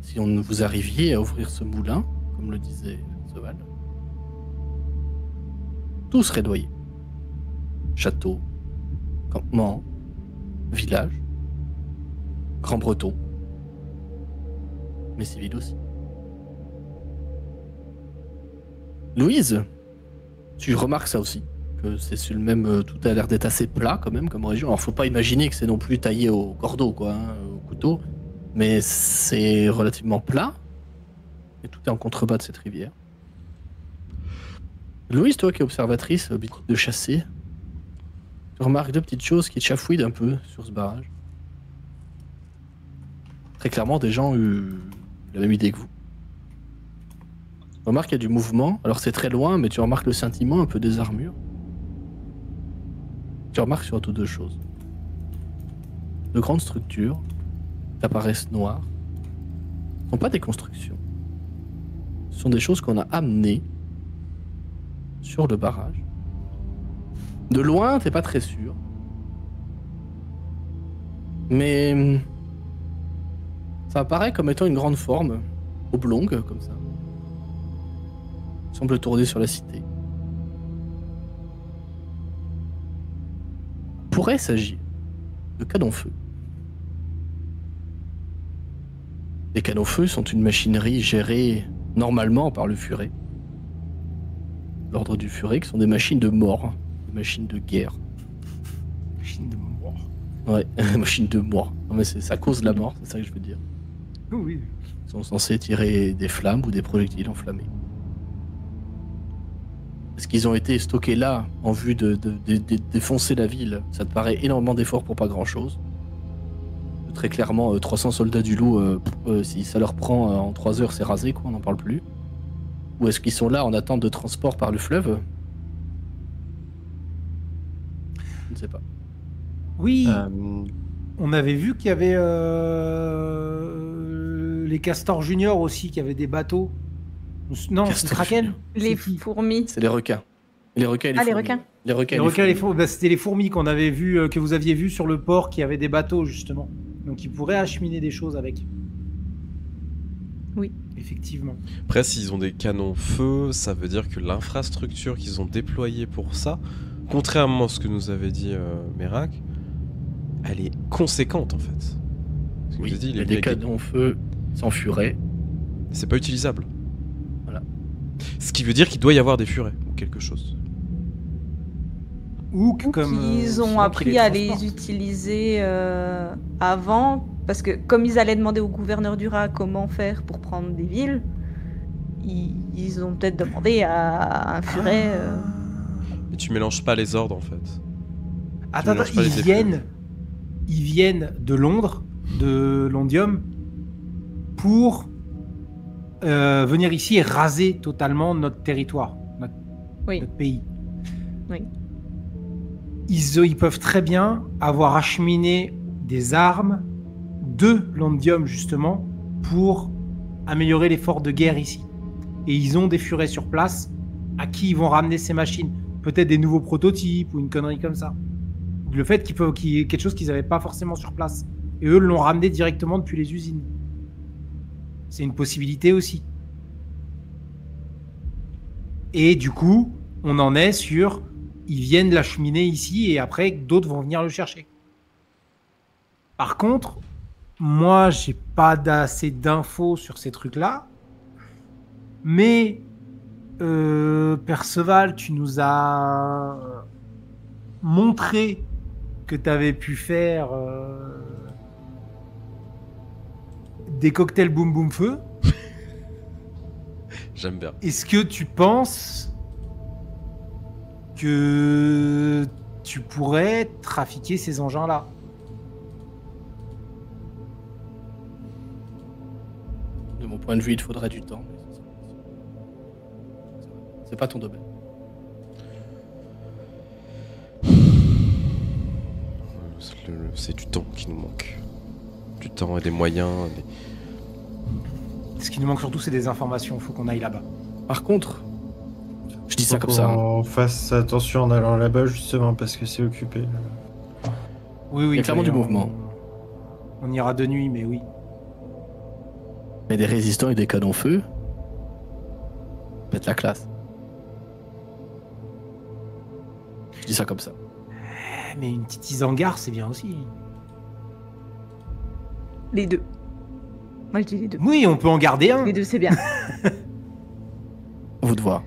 Si vous arriviez à ouvrir ce moulin, comme le disait Soval, tout serait noyé. Château, campement, village, Grand Breton, mais civil aussi. Louise, tu remarques ça aussi, que c'est sur le même, tout a l'air d'être assez plat quand même comme région. Alors faut pas imaginer que c'est non plus taillé au cordeau, quoi, hein, au couteau, mais c'est relativement plat et tout est en contrebas de cette rivière. Louise, toi qui es observatrice, habituée de chasser, tu remarques deux petites choses qui te chafouillent un peu sur ce barrage. Très clairement, des gens ont eu la même idée que vous. Tu remarques qu'il y a du mouvement, alors c'est très loin, mais tu remarques le scintillement un peu des armures. Tu remarques surtout deux choses. De grandes structures apparaissent noires. Ce ne sont pas des constructions. Ce sont des choses qu'on a amenées sur le barrage. De loin, t'es pas très sûr. Mais ça apparaît comme étant une grande forme, oblongue, comme ça. Semble tourner sur la cité. Pourrait s'agir de canons-feu. Les canons-feu sont une machinerie gérée normalement par le furet. L'ordre du furet, qui sont des machines de mort, des machines de guerre. Machine de mort. Ouais, machines de mort. Non mais ça cause la mort, c'est ça que je veux dire. Oui. Ils sont censés tirer des flammes ou des projectiles enflammés. Est-ce qu'ils ont été stockés là en vue de défoncer la ville? Ça te paraît énormément d'efforts pour pas grand-chose. Très clairement, 300 soldats du loup, si ça leur prend en 3 heures, c'est rasé, quoi, on n'en parle plus. Ou est-ce qu'ils sont là en attente de transport par le fleuve? Je ne sais pas. Oui, Euh, on avait vu qu'il y avait les castors juniors aussi, qui avaient des bateaux. Non, c'est Castor Kraken. junior. Les C'est qui fourmis. C'est les requins. Les requins et les Ah, les fourmis. requins. Les requins Les et les requins, les fourmis. fourmis. Bah, c'était les fourmis qu'on avait vu, que vous aviez vu sur le port, qui avaient des bateaux justement. Donc ils pourraient acheminer des choses avec. Oui. Effectivement. Après, s'ils ont des canons feu, ça veut dire que l'infrastructure qu'ils ont déployée pour ça, contrairement à ce que nous avait dit Merak, elle est conséquente en fait. Ce que Oui, je dis, il y a des canons feu sans furet. c'est pas utilisable. Voilà. Ce qui veut dire qu'il doit y avoir des furets ou quelque chose. Ou Ou comme qu'ils ont sinon appris qu'ils à transportent. les utiliser avant, parce que comme ils allaient demander au gouverneur du Rat comment faire pour prendre des villes, ils ont peut-être demandé à un furet. Et tu mélanges pas les ordres en fait. Attends, mélanges pas les ils viennent de Londres, de Londium, pour venir ici et raser totalement notre territoire, Oui. notre pays. Oui. Ils peuvent très bien avoir acheminé des armes de l'Ondium, justement, pour améliorer l'effort de guerre ici. Et ils ont des furets sur place à qui ils vont ramener ces machines. Peut-être des nouveaux prototypes ou une connerie comme ça. Le fait qu'il y ait quelque chose qu'ils n'avaient pas forcément sur place. Et eux l'ont ramené directement depuis les usines. C'est une possibilité aussi. Et du coup, on en est sur... Ils viennent l'acheminer ici et après, d'autres vont venir le chercher. Par contre, moi, j'ai pas assez d'infos sur ces trucs-là. Mais, Perceval, tu nous as montré que tu avais pu faire des cocktails boum boum feu. J'aime bien. Est-ce que tu penses que tu pourrais trafiquer ces engins-là? De mon point de vue, il te faudrait du temps. C'est pas ton domaine. C'est du temps qui nous manque. Du temps et des moyens. Ce qui nous manque surtout, c'est des informations. Il faut qu'on aille là-bas. Par contre, je dis ça Faut comme ça. qu'on fasse attention en allant là-bas justement parce que c'est occupé. Oui, Il y a clairement du mouvement. On ira de nuit, mais oui. Mais des résistants et des canons feu, pète la classe. Je dis ça comme ça. Mais une petite Isengard, c'est bien aussi. Les deux. Moi, je dis les deux. Oui, on peut en garder un. Les deux, c'est bien. À vous de voir.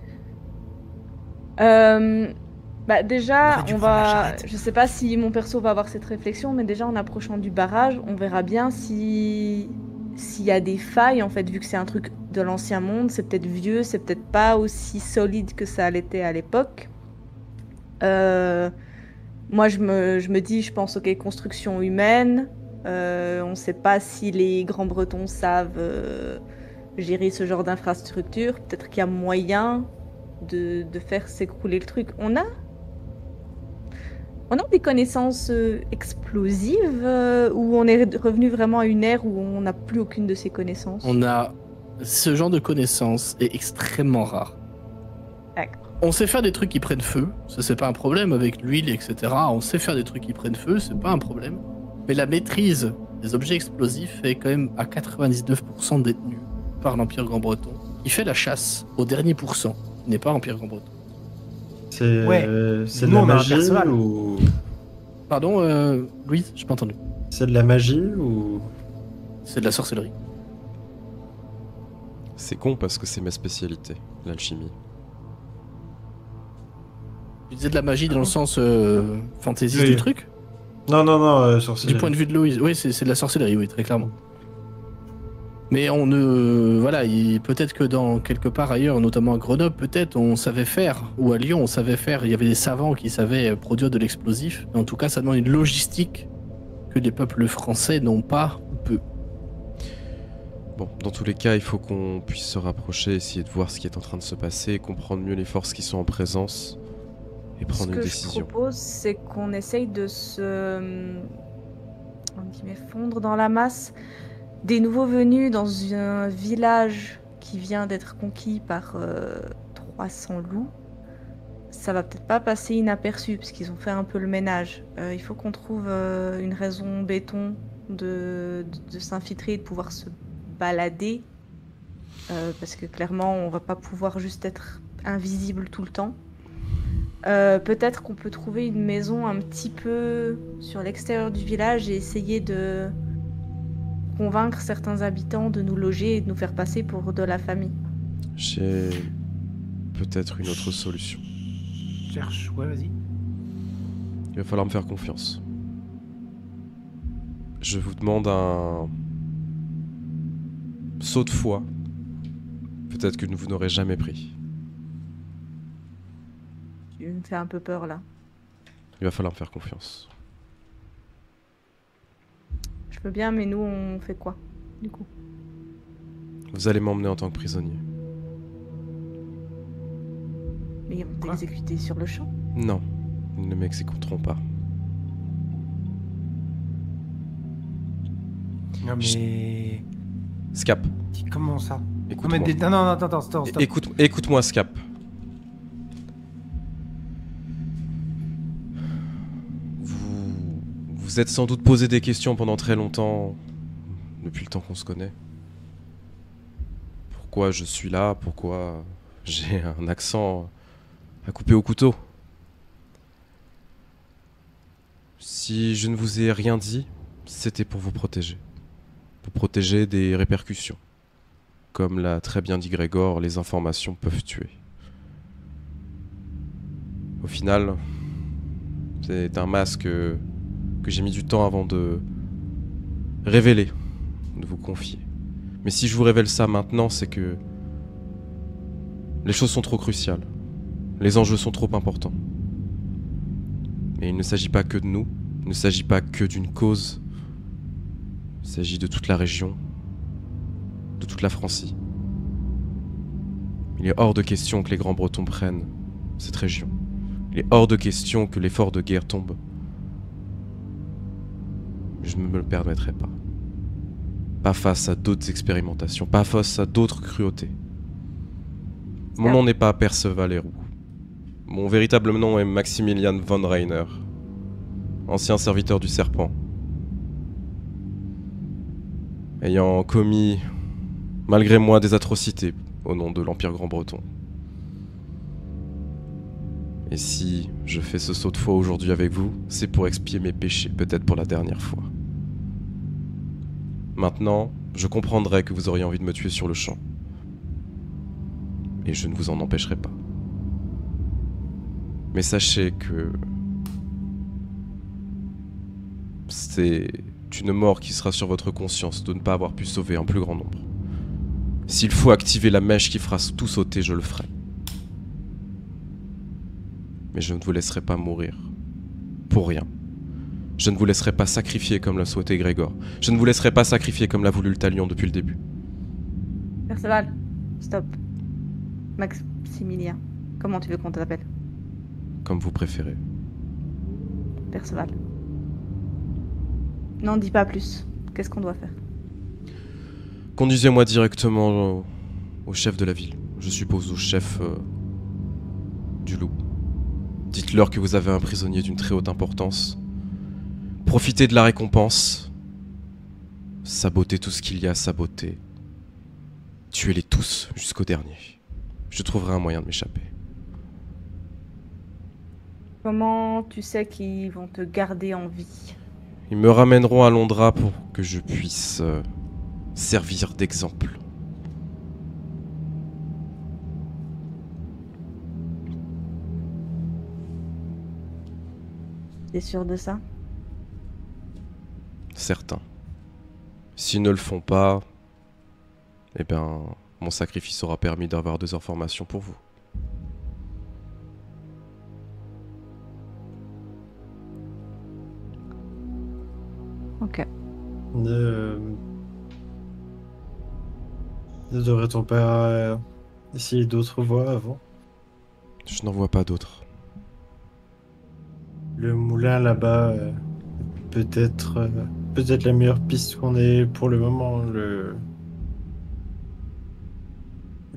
Bah déjà, aurait dû on prendre la va. charrette. Je sais pas si mon perso va avoir cette réflexion, mais déjà en approchant du barrage, on verra bien si s'il y a des failles en fait, vu que c'est un truc de l'ancien monde, c'est peut-être vieux, c'est peut-être pas aussi solide que ça l'était à l'époque. Moi, je me dis, je pense, ok, construction humaine. On sait pas si les Grands Bretons savent gérer ce genre d'infrastructure. Peut-être qu'il y a moyen de faire s'écrouler le truc. On a des connaissances explosives ou on est revenu vraiment à une ère où on n'a plus aucune de ces connaissances? On a ce genre de connaissances est extrêmement rare. D'accord. On sait faire des trucs qui prennent feu, ça c'est pas un problème avec l'huile, etc. On sait faire des trucs qui prennent feu, c'est pas un problème. Mais la maîtrise des objets explosifs est quand même à 99% détenue par l'Empire Grand-Breton. Il fait la chasse au dernier pourcent, qui n'est pas l'Empire Grand-Breton. C'est Ouais. c'est de Nous, la on a un magie Perceval. ou Pardon, Louise, j'ai pas entendu. c'est de la magie ou C'est de la sorcellerie. C'est con parce que c'est ma spécialité, l'alchimie. Tu disais de la magie dans le sens fantasy Oui. du truc? non sorcellerie. Du point de vue de Louise, oui, c'est de la sorcellerie, oui, très clairement. Mais on ne... Voilà, peut-être que dans quelque part ailleurs, notamment à Grenoble, peut-être on savait faire, ou à Lyon, on savait faire, il y avait des savants qui savaient produire de l'explosif. Mais en tout cas, ça demande une logistique que les peuples français n'ont pas ou peu. Bon, dans tous les cas, il faut qu'on puisse se rapprocher, essayer de voir ce qui est en train de se passer, comprendre mieux les forces qui sont en présence et prendre une Ce que décision. je propose, c'est qu'on essaye de se fondre dans la masse. Des nouveaux venus dans un village qui vient d'être conquis par 300 loups, ça va peut-être pas passer inaperçu parce qu'ils ont fait un peu le ménage. Il faut qu'on trouve une raison béton de s'infiltrer et de pouvoir se balader parce que clairement on va pas pouvoir juste être invisible tout le temps. Peut-être qu'on peut trouver une maison un petit peu sur l'extérieur du village et essayer de convaincre certains habitants de nous loger et de nous faire passer pour de la famille. J'ai peut-être une autre solution. Cherche, ouais, vas-y. Il va falloir me faire confiance. Je vous demande un saut de foi. Peut-être que vous n'aurez jamais pris. Tu me fais un peu peur là. Il va falloir me faire confiance. Je veux bien, mais nous on fait quoi du coup? Vous allez m'emmener en tant que prisonnier. Mais on Quoi? t'exécuter sur le champ? Non, ils ne m'exécuteront pas. Non mais... Scap, Comment ça? écoute-moi. Non, attends, stop. Écoute-moi, Scap. Vous êtes sans doute posé des questions pendant très longtemps, depuis le temps qu'on se connaît. Pourquoi je suis là? Pourquoi j'ai un accent à couper au couteau? Si je ne vous ai rien dit, c'était pour vous protéger. Vous protéger des répercussions. Comme l'a très bien dit Grégor, les informations peuvent tuer. Au final, c'est un masque que j'ai mis du temps avant de révéler, de vous confier. Mais si je vous révèle ça maintenant, c'est que les choses sont trop cruciales. Les enjeux sont trop importants. Et il ne s'agit pas que de nous, il ne s'agit pas que d'une cause. Il s'agit de toute la région, de toute la Francie. Il est hors de question que les Grands Bretons prennent cette région. Il est hors de question que l'effort de guerre tombe. Je ne me le permettrai pas. Pas face à d'autres expérimentations, pas face à d'autres cruautés. Mon nom n'est pas Perceval Héroux. Mon véritable nom est Maximilian von Reiner, ancien serviteur du Serpent. Ayant commis, malgré moi, des atrocités au nom de l'Empire Grand-Breton. Et si je fais ce saut de foi aujourd'hui avec vous, c'est pour expier mes péchés, peut-être pour la dernière fois. Maintenant, je comprendrai que vous auriez envie de me tuer sur le champ. Et je ne vous en empêcherai pas. Mais sachez que c'est une mort qui sera sur votre conscience de ne pas avoir pu sauver un plus grand nombre. S'il faut activer la mèche qui fera tout sauter, je le ferai. Mais je ne vous laisserai pas mourir. Pour rien. Je ne vous laisserai pas sacrifier comme l'a souhaité Grégor. Je ne vous laisserai pas sacrifier comme l'a voulu le Talion depuis le début. Perceval, stop. Maximilien, comment tu veux qu'on t'appelle? Comme vous préférez. Perceval. N'en dis pas plus. Qu'est-ce qu'on doit faire? Conduisez-moi directement au chef de la ville. Je suppose au chef du loup. Dites-leur que vous avez un prisonnier d'une très haute importance. Profitez de la récompense. Sabotez tout ce qu'il y a à saboter. Tuez-les tous jusqu'au dernier. Je trouverai un moyen de m'échapper. Comment tu sais qu'ils vont te garder en vie? Ils me ramèneront à Londra pour que je puisse servir d'exemple. T'es sûr de ça? Certains. S'ils ne le font pas, eh bien, mon sacrifice aura permis d'avoir des informations pour vous. Ok. Ne devrait-on pas essayer d'autres voies avant? Je n'en vois pas d'autres. Le moulin là-bas, peut-être la meilleure piste qu'on ait pour le moment. Il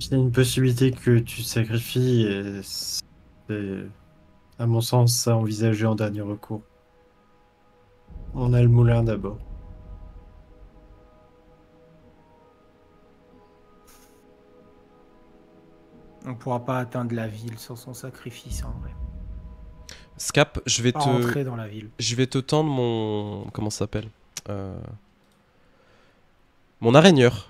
y a une possibilité que tu te sacrifies et c'est, à mon sens, à envisager en dernier recours. On a le moulin d'abord. On pourra pas atteindre la ville sans son sacrifice en vrai. Scap, je vais Pas rentrer dans la ville. Je vais te tendre mon... Comment ça s'appelle mon araigneur.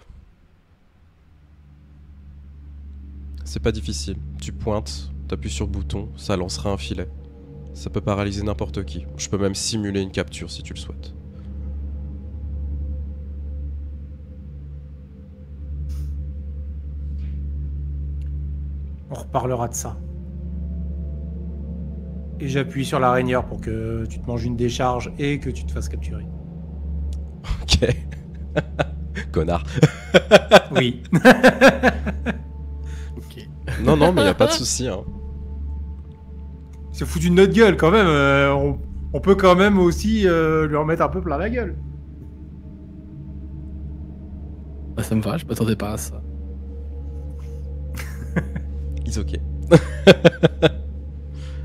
C'est pas difficile. Tu pointes, t'appuies sur le bouton, ça lancera un filet. Ça peut paralyser n'importe qui. Je peux même simuler une capture si tu le souhaites. On reparlera de ça. Et j'appuie sur la rainière pour que tu te manges une décharge et que tu te fasses capturer. Ok. Connard. Oui. Ok. Non, mais y a pas de souci. Hein. C'est foutu de notre gueule quand même. On peut quand même aussi lui remettre un peu plein la gueule. Bah, ça me va, je m'attendais pas à ça. Is ok.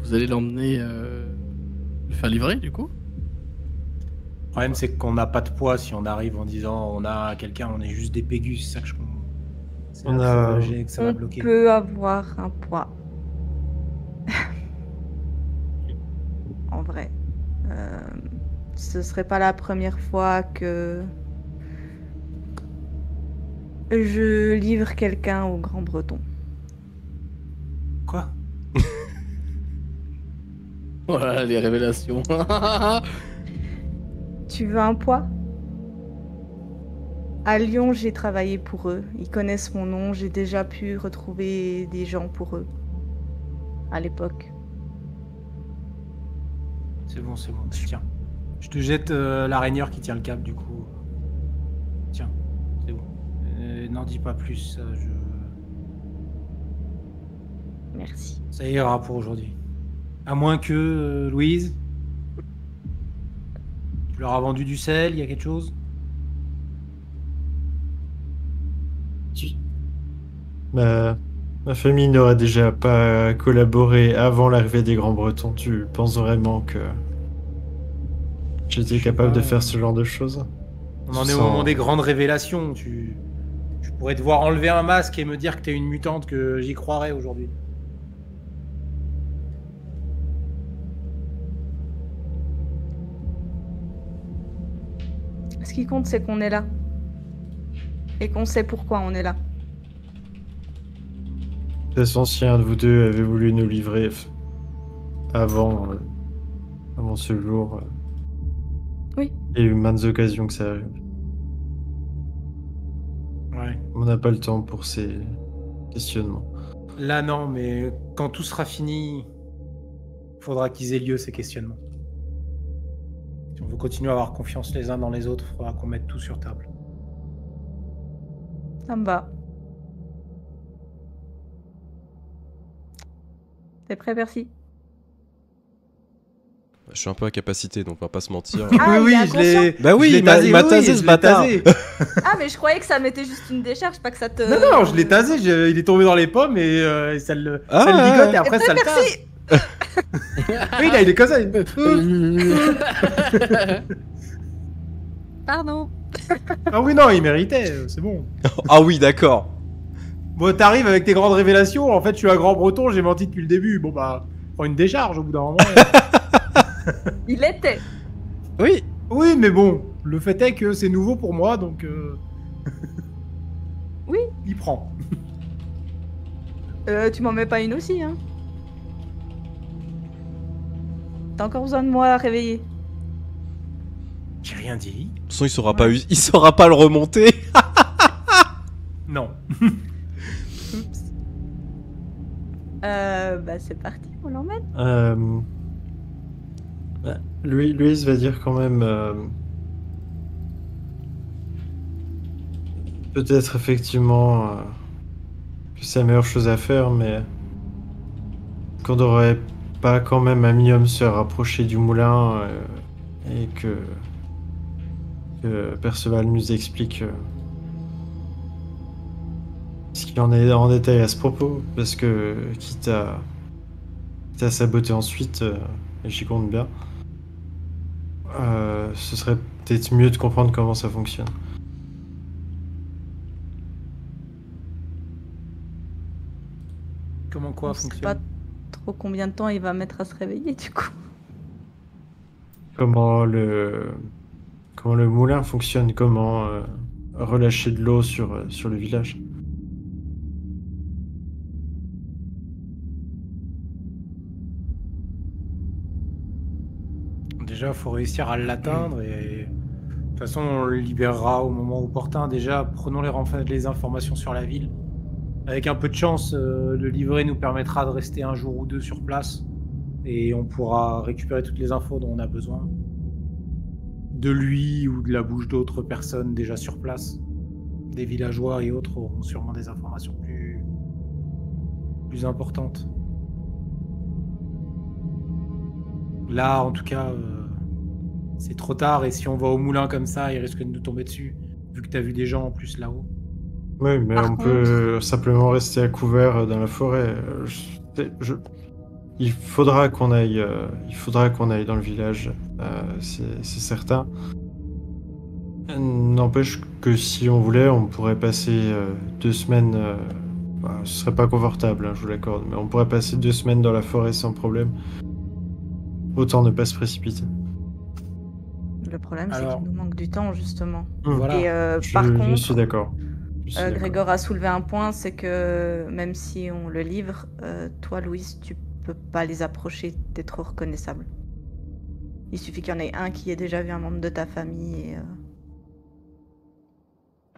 Vous allez l'emmener le faire livrer du coup? Le problème, c'est qu'on n'a pas de poids si on arrive en disant on a quelqu'un, on est juste des pégus, c'est ça que je comprends. C'est On là a- que ça va On bloquer. peut avoir un poids. En vrai. Ce serait pas la première fois que je livre quelqu'un au Grand Breton. Quoi? Voilà les révélations. Tu veux un poids? À Lyon, j'ai travaillé pour eux. Ils connaissent mon nom. J'ai déjà pu retrouver des gens pour eux. À l'époque. C'est bon, tiens. Je te jette la rainière qui tient le câble, du coup. Tiens, c'est bon. N'en dis pas plus, Merci. ça ira pour aujourd'hui. À moins que, Louise, tu leur as vendu du sel, il y a quelque chose? Ma famille n'aurait déjà pas collaboré avant l'arrivée des Grands-Bretons. Tu penses vraiment que j'étais Je sais capable pas, de faire ce genre de choses? On en est Sans- au moment des grandes révélations. Tu pourrais te voir enlever un masque et me dire que t'es une mutante, que j'y croirais aujourd'hui. Ce qui compte, c'est qu'on est là. Et qu'on sait pourquoi on est là. De toute façon, si un de vous deux avait voulu nous livrer avant ce jour, Oui. il y a eu maintes occasions que ça arrive. Ouais. On n'a pas le temps pour ces questionnements. Là, non, mais quand tout sera fini, il faudra qu'ils aient lieu, ces questionnements. Si on veut continuer à avoir confiance les uns dans les autres, il faudra qu'on mette tout sur table. Ça me va. T'es prêt, Percy? Je suis un peu à capacité, donc on va pas se mentir. Ah, il est inconscient. Bah oui, je l'ai il m'a tasé, je ce l'ai bâtard. tasé. Ah, mais je croyais que ça mettait juste une décharge, pas que ça te... Non, je l'ai tasé, il est tombé dans les pommes et ça le ligote et après T'es ça prêt, le tasse. Percy? Oui, là, il est comme ça. Pardon. Ah oui, non, il méritait, c'est bon. Ah oui, d'accord. Bon, t'arrives avec tes grandes révélations, en fait, je suis un grand breton, j'ai menti depuis le début. Bon, bah, prends une décharge au bout d'un moment. Il était. Oui. Oui, mais bon, le fait est que c'est nouveau pour moi, donc... Oui. Il prend. Tu m'en mets pas une aussi, hein? T'as encore besoin de moi à réveiller? J'ai rien dit. De toute façon, il saura pas le remonter. Non. Bah c'est parti, on l'emmène. Louise va dire quand même peut-être effectivement que c'est la meilleure chose à faire, mais qu'on devrait pas quand même un minimum se rapprocher du moulin et que Perceval nous explique ce qu'il en est en détail à ce propos, parce que quitte à saboter ensuite, et j'y compte bien, ce serait peut-être mieux de comprendre comment ça fonctionne. Comment quoi On sait fonctionne? pas trop combien de temps il va mettre à se réveiller du coup. Comment le moulin fonctionne, comment relâcher de l'eau sur le village. Déjà, faut réussir à l'atteindre et... De toute façon, on le libérera au moment opportun. Déjà, prenons les informations sur la ville. Avec un peu de chance, le livret nous permettra de rester un jour ou deux sur place. Et on pourra récupérer toutes les infos dont on a besoin. De lui ou de la bouche d'autres personnes déjà sur place. Des villageois et autres auront sûrement des informations plus importantes. Là, en tout cas, c'est trop tard. Et si on va au moulin comme ça, il risque de nous tomber dessus. Vu que t'as vu des gens en plus là-haut. Oui, mais Par on peut simplement rester à couvert dans la forêt. Il faudra qu'on aille dans le village, c'est certain. N'empêche que si on voulait, on pourrait passer 2 semaines. Ce serait pas confortable, hein, je vous l'accorde, mais on pourrait passer 2 semaines dans la forêt sans problème. Autant ne pas se précipiter. Le problème, c'est Alors- qu'il nous manque du temps, justement. Voilà. Et Je, par je contre, suis d'accord. Je suis d'accord. Grégor a soulevé un point, c'est que même si on le livre, toi, Louise, tu peux pas les approcher, t'es trop reconnaissable. Il suffit qu'il y en ait un qui ait déjà vu un membre de ta famille et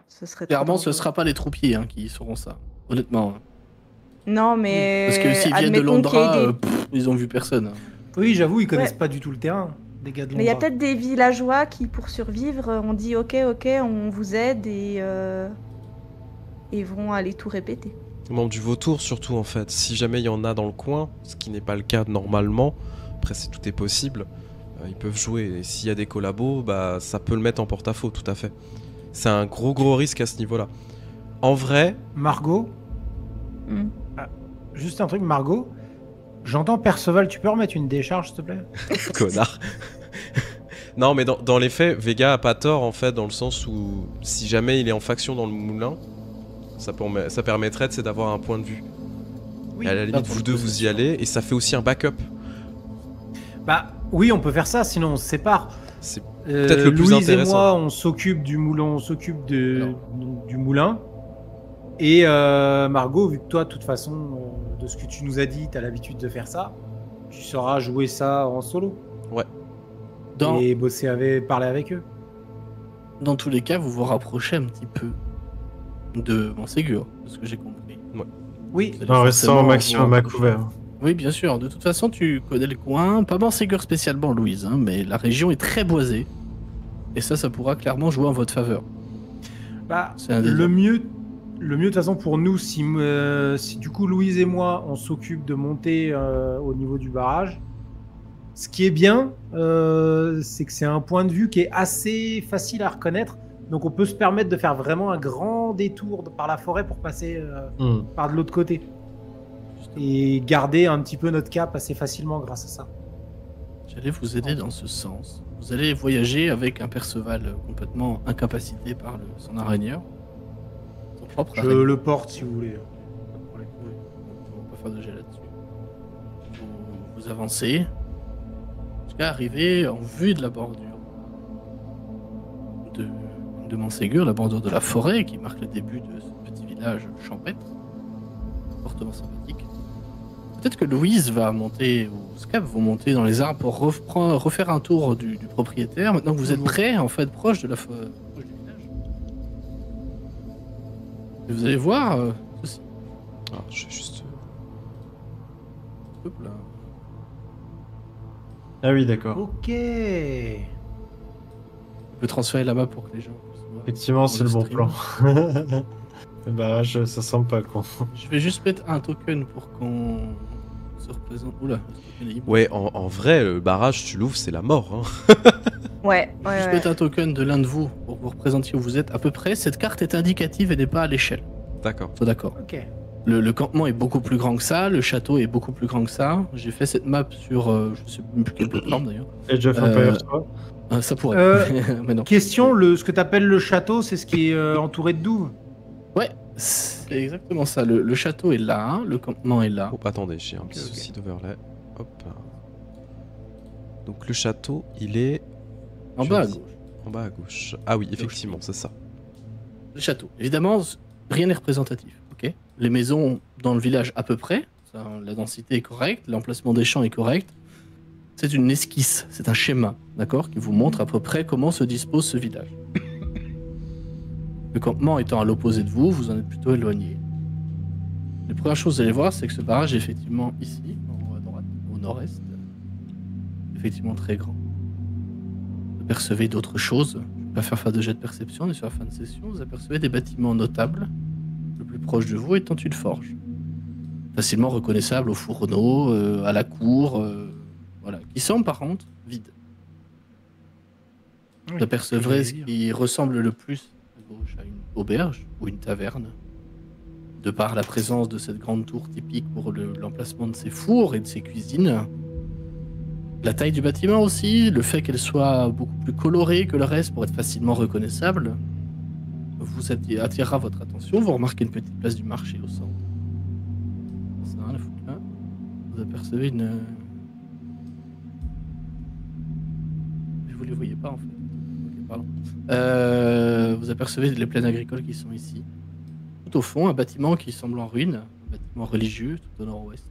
ce serait trop Clairement, ce dangereux. sera pas les troupiers hein, qui sauront ça. Honnêtement. Non, mais Parce que s'ils viennent de admettons qu'il y ait Londra, des- ils ont vu personne. Oui, j'avoue, ils connaissent Ouais. pas du tout le terrain, des gars de Mais il y a Londra. peut-être des villageois qui, pour survivre, ont dit ok, on vous aide et vont aller tout répéter. Les membres du vautour surtout en fait. Si jamais il y en a dans le coin, ce qui n'est pas le cas normalement, après tout est possible, ils peuvent jouer. Et s'il y a des collabos, bah ça peut le mettre en porte-à-faux, tout à fait. C'est un gros risque à ce niveau-là. En vrai, Margot, Hmm. juste un truc, Margot. J'entends Perceval, tu peux remettre une décharge, s'il te plaît? connard. Non, mais dans les faits, Vega a pas tort en fait, dans le sens où si jamais il est en faction dans le moulin, ça permettrait d'avoir un point de vue. Oui. Et à la limite, vous deux vous y allez, et ça fait aussi un backup. Bah oui, on peut faire ça, sinon on se sépare. C'est peut-être le plus Louise intéressant. et moi, on s'occupe du moulin, on s'occupe du moulin. Et Margot, vu que toi, de toute façon, de ce que tu nous as dit, tu as l'habitude de faire ça, tu sauras jouer ça en solo. Dans, Et parler avec eux. dans tous les cas, vous vous rapprochez un petit peu de Montségur, de ce que j'ai compris. Oui, Vous allez En restant au forcément maximum à voir- couvert. Oui, bien sûr. De toute façon, tu connais le coin. Pas Montségur spécialement, Louise, hein, mais la région est très boisée. Et ça pourra clairement jouer en votre faveur. bah, C'est un des le mieux de toute façon pour nous, si du coup Louise et moi, on s'occupe de monter au niveau du barrage, ce qui est bien, c'est que c'est un point de vue qui est assez facile à reconnaître. Donc on peut se permettre de faire vraiment un grand détour par la forêt pour passer par de l'autre côté. Et garder un petit peu notre cap assez facilement grâce à ça. J'allais vous aider dans ce sens. Vous allez voyager avec un Perceval complètement incapacité par son aragneur. Son propre Je aragneur. le porte si vous voulez. Pas de problème. Oui. On va pas faire de jet là-dessus. Vous avancez jusqu'à arriver en vue de la bordure de Montségur, la bordure de la forêt qui marque le début de ce petit village champêtre, fortement sympathique. Peut-être que Louise va monter, ou Scap vont monter dans les arbres pour refaire un tour du propriétaire. Maintenant que vous êtes prêts, en fait, proche du village. Et vous allez voir ceci. Ah, je vais juste. Hop là. Ah oui, d'accord. Ok. On peut transférer la map pour que les gens puissent voir. Effectivement, c'est le bon stream. plan. Le barrage, ça semble pas con. Je vais juste mettre un token pour qu'on se représente. Oula, le token est libre. Ouais, en vrai, le barrage, tu l'ouvres, c'est la mort. Hein. Ouais, Juste mettre un token de l'un de vous pour que vous représentiez où vous êtes à peu près. Cette carte est indicative et n'est pas à l'échelle. D'accord. Soit d'accord. Ok. Le campement est beaucoup plus grand que ça, le château est beaucoup plus grand que ça. J'ai fait cette map sur, je sais même plus quelle plateforme d'ailleurs. Age of Empires 3. Ça pourrait. Mais non. Question, ce que tu appelles le château, c'est ce qui est entouré de douves? Ouais, c'est exactement ça. Le château est là, le campement est là. Oh, attendez, j'ai un petit ok. souci d'overlay. Hop. Donc le château, il est En je bas à dis- gauche. en bas à gauche. Ah oui, effectivement, c'est ça. Le château. Évidemment, rien n'est représentatif. Ok. Les maisons dans le village à peu près. La densité est correcte, l'emplacement des champs est correct. C'est une esquisse, c'est un schéma, d'accord, qui vous montre à peu près comment se dispose ce village. Le campement étant à l'opposé de vous, vous en êtes plutôt éloigné. Les premières choses que vous allez voir, c'est que ce barrage est effectivement ici, en haut à droite, au nord-est, effectivement très grand. Vous percevez d'autres choses. Je ne vais pas faire de jet de perception, on est sur la fin de session. Vous apercevez des bâtiments notables, le plus proche de vous étant une forge. Facilement reconnaissable au fourneau, à la cour, voilà, qui semble par contre vide. Vous apercevrez ce qui ressemble le plus à gauche à une auberge ou une taverne. De par la présence de cette grande tour typique pour l'emplacement de ses fours et de ses cuisines. La taille du bâtiment aussi, le fait qu'elle soit beaucoup plus colorée que le reste pour être facilement reconnaissable, vous attirera votre attention. Vous remarquez une petite place du marché au centre. Ça, la foutre là. Vous apercevez une... Vous les voyez pas en fait. Ok, pardon. Vous apercevez les plaines agricoles qui sont ici. Tout au fond, un bâtiment qui semble en ruine, un bâtiment religieux tout au nord-ouest.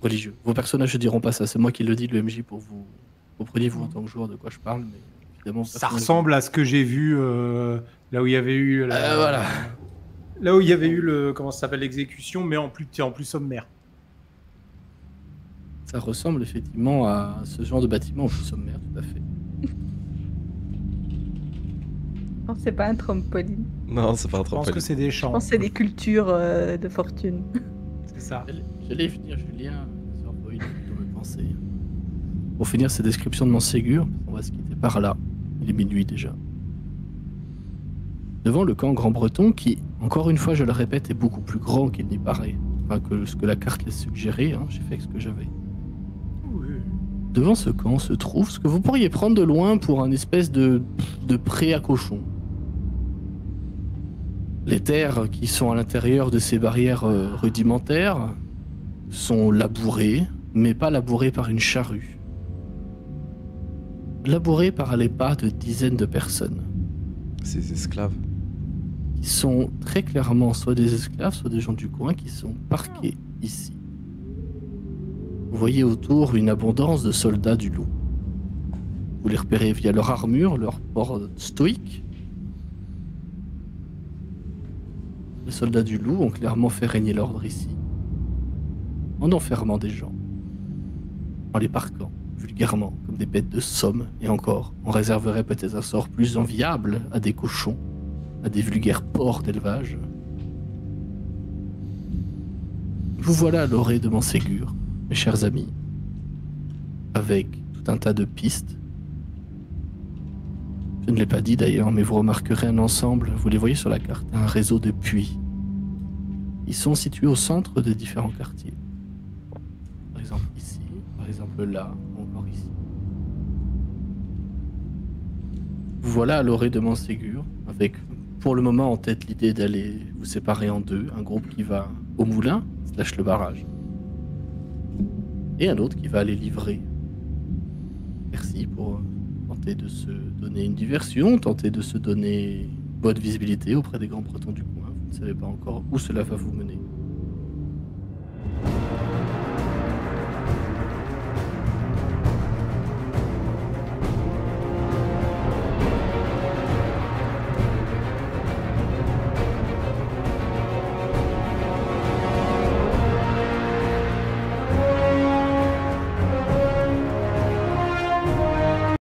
Religieux. Vos personnages ne diront pas ça, c'est moi qui le dis, le MJ, pour vous. Comprenez-vous en tant que joueur de quoi je parle, mais évidemment. Ça ressemble à ce que j'ai vu là où il y avait eu. Voilà. Là où il y avait eu le. Comment ça s'appelle, l'exécution, mais en plus sommaire. Ça ressemble effectivement à ce genre de bâtiment au plus sommaire, tout à fait. Non, c'est pas un trampoline. Non, c'est pas un Je pense trampoline. que c'est des Je champs. pense que c'est des cultures de fortune. C'est ça. J'allais finir, Julien, sur Boyd, de me penser. Pour finir cette description de Montségur, on va se quitter par là. Il est minuit déjà. Devant le camp Grand-Breton, qui, encore une fois, je le répète, est beaucoup plus grand qu'il n'y paraît. Enfin, que ce que la carte laisse suggérer, hein, j'ai fait avec ce que j'avais. Devant ce camp se trouve ce que vous pourriez prendre de loin pour un espèce de pré à cochons. Les terres qui sont à l'intérieur de ces barrières rudimentaires sont labourées, mais pas labourées par une charrue. Labourées par les pas de dizaines de personnes, Ces esclaves. qui sont très clairement soit des esclaves, soit des gens du coin qui sont parqués ici. Vous voyez autour une abondance de soldats du loup. Vous les repérez via leur armure, leur port stoïque. Les soldats du loup ont clairement fait régner l'ordre ici, en enfermant des gens, en les parquant vulgairement comme des bêtes de somme, et encore, on réserverait peut-être un sort plus enviable à des cochons, à des vulgaires porcs d'élevage. Vous voilà à l'orée de Montségur, mes chers amis, avec tout un tas de pistes. Je ne l'ai pas dit d'ailleurs, mais vous remarquerez un ensemble, vous les voyez sur la carte, un réseau de puits. Ils sont situés au centre de différents quartiers. Par exemple ici, par exemple là, ou encore ici. Vous voilà à l'orée de Montségur, avec pour le moment en tête l'idée d'aller vous séparer en deux, un groupe qui va au moulin, / le barrage, et un autre qui va aller livrer. Merci pour tenter de se donner une diversion, tenter de se donner bonne visibilité auprès des grands bretons du coin. Vous ne savez pas encore où cela va vous mener.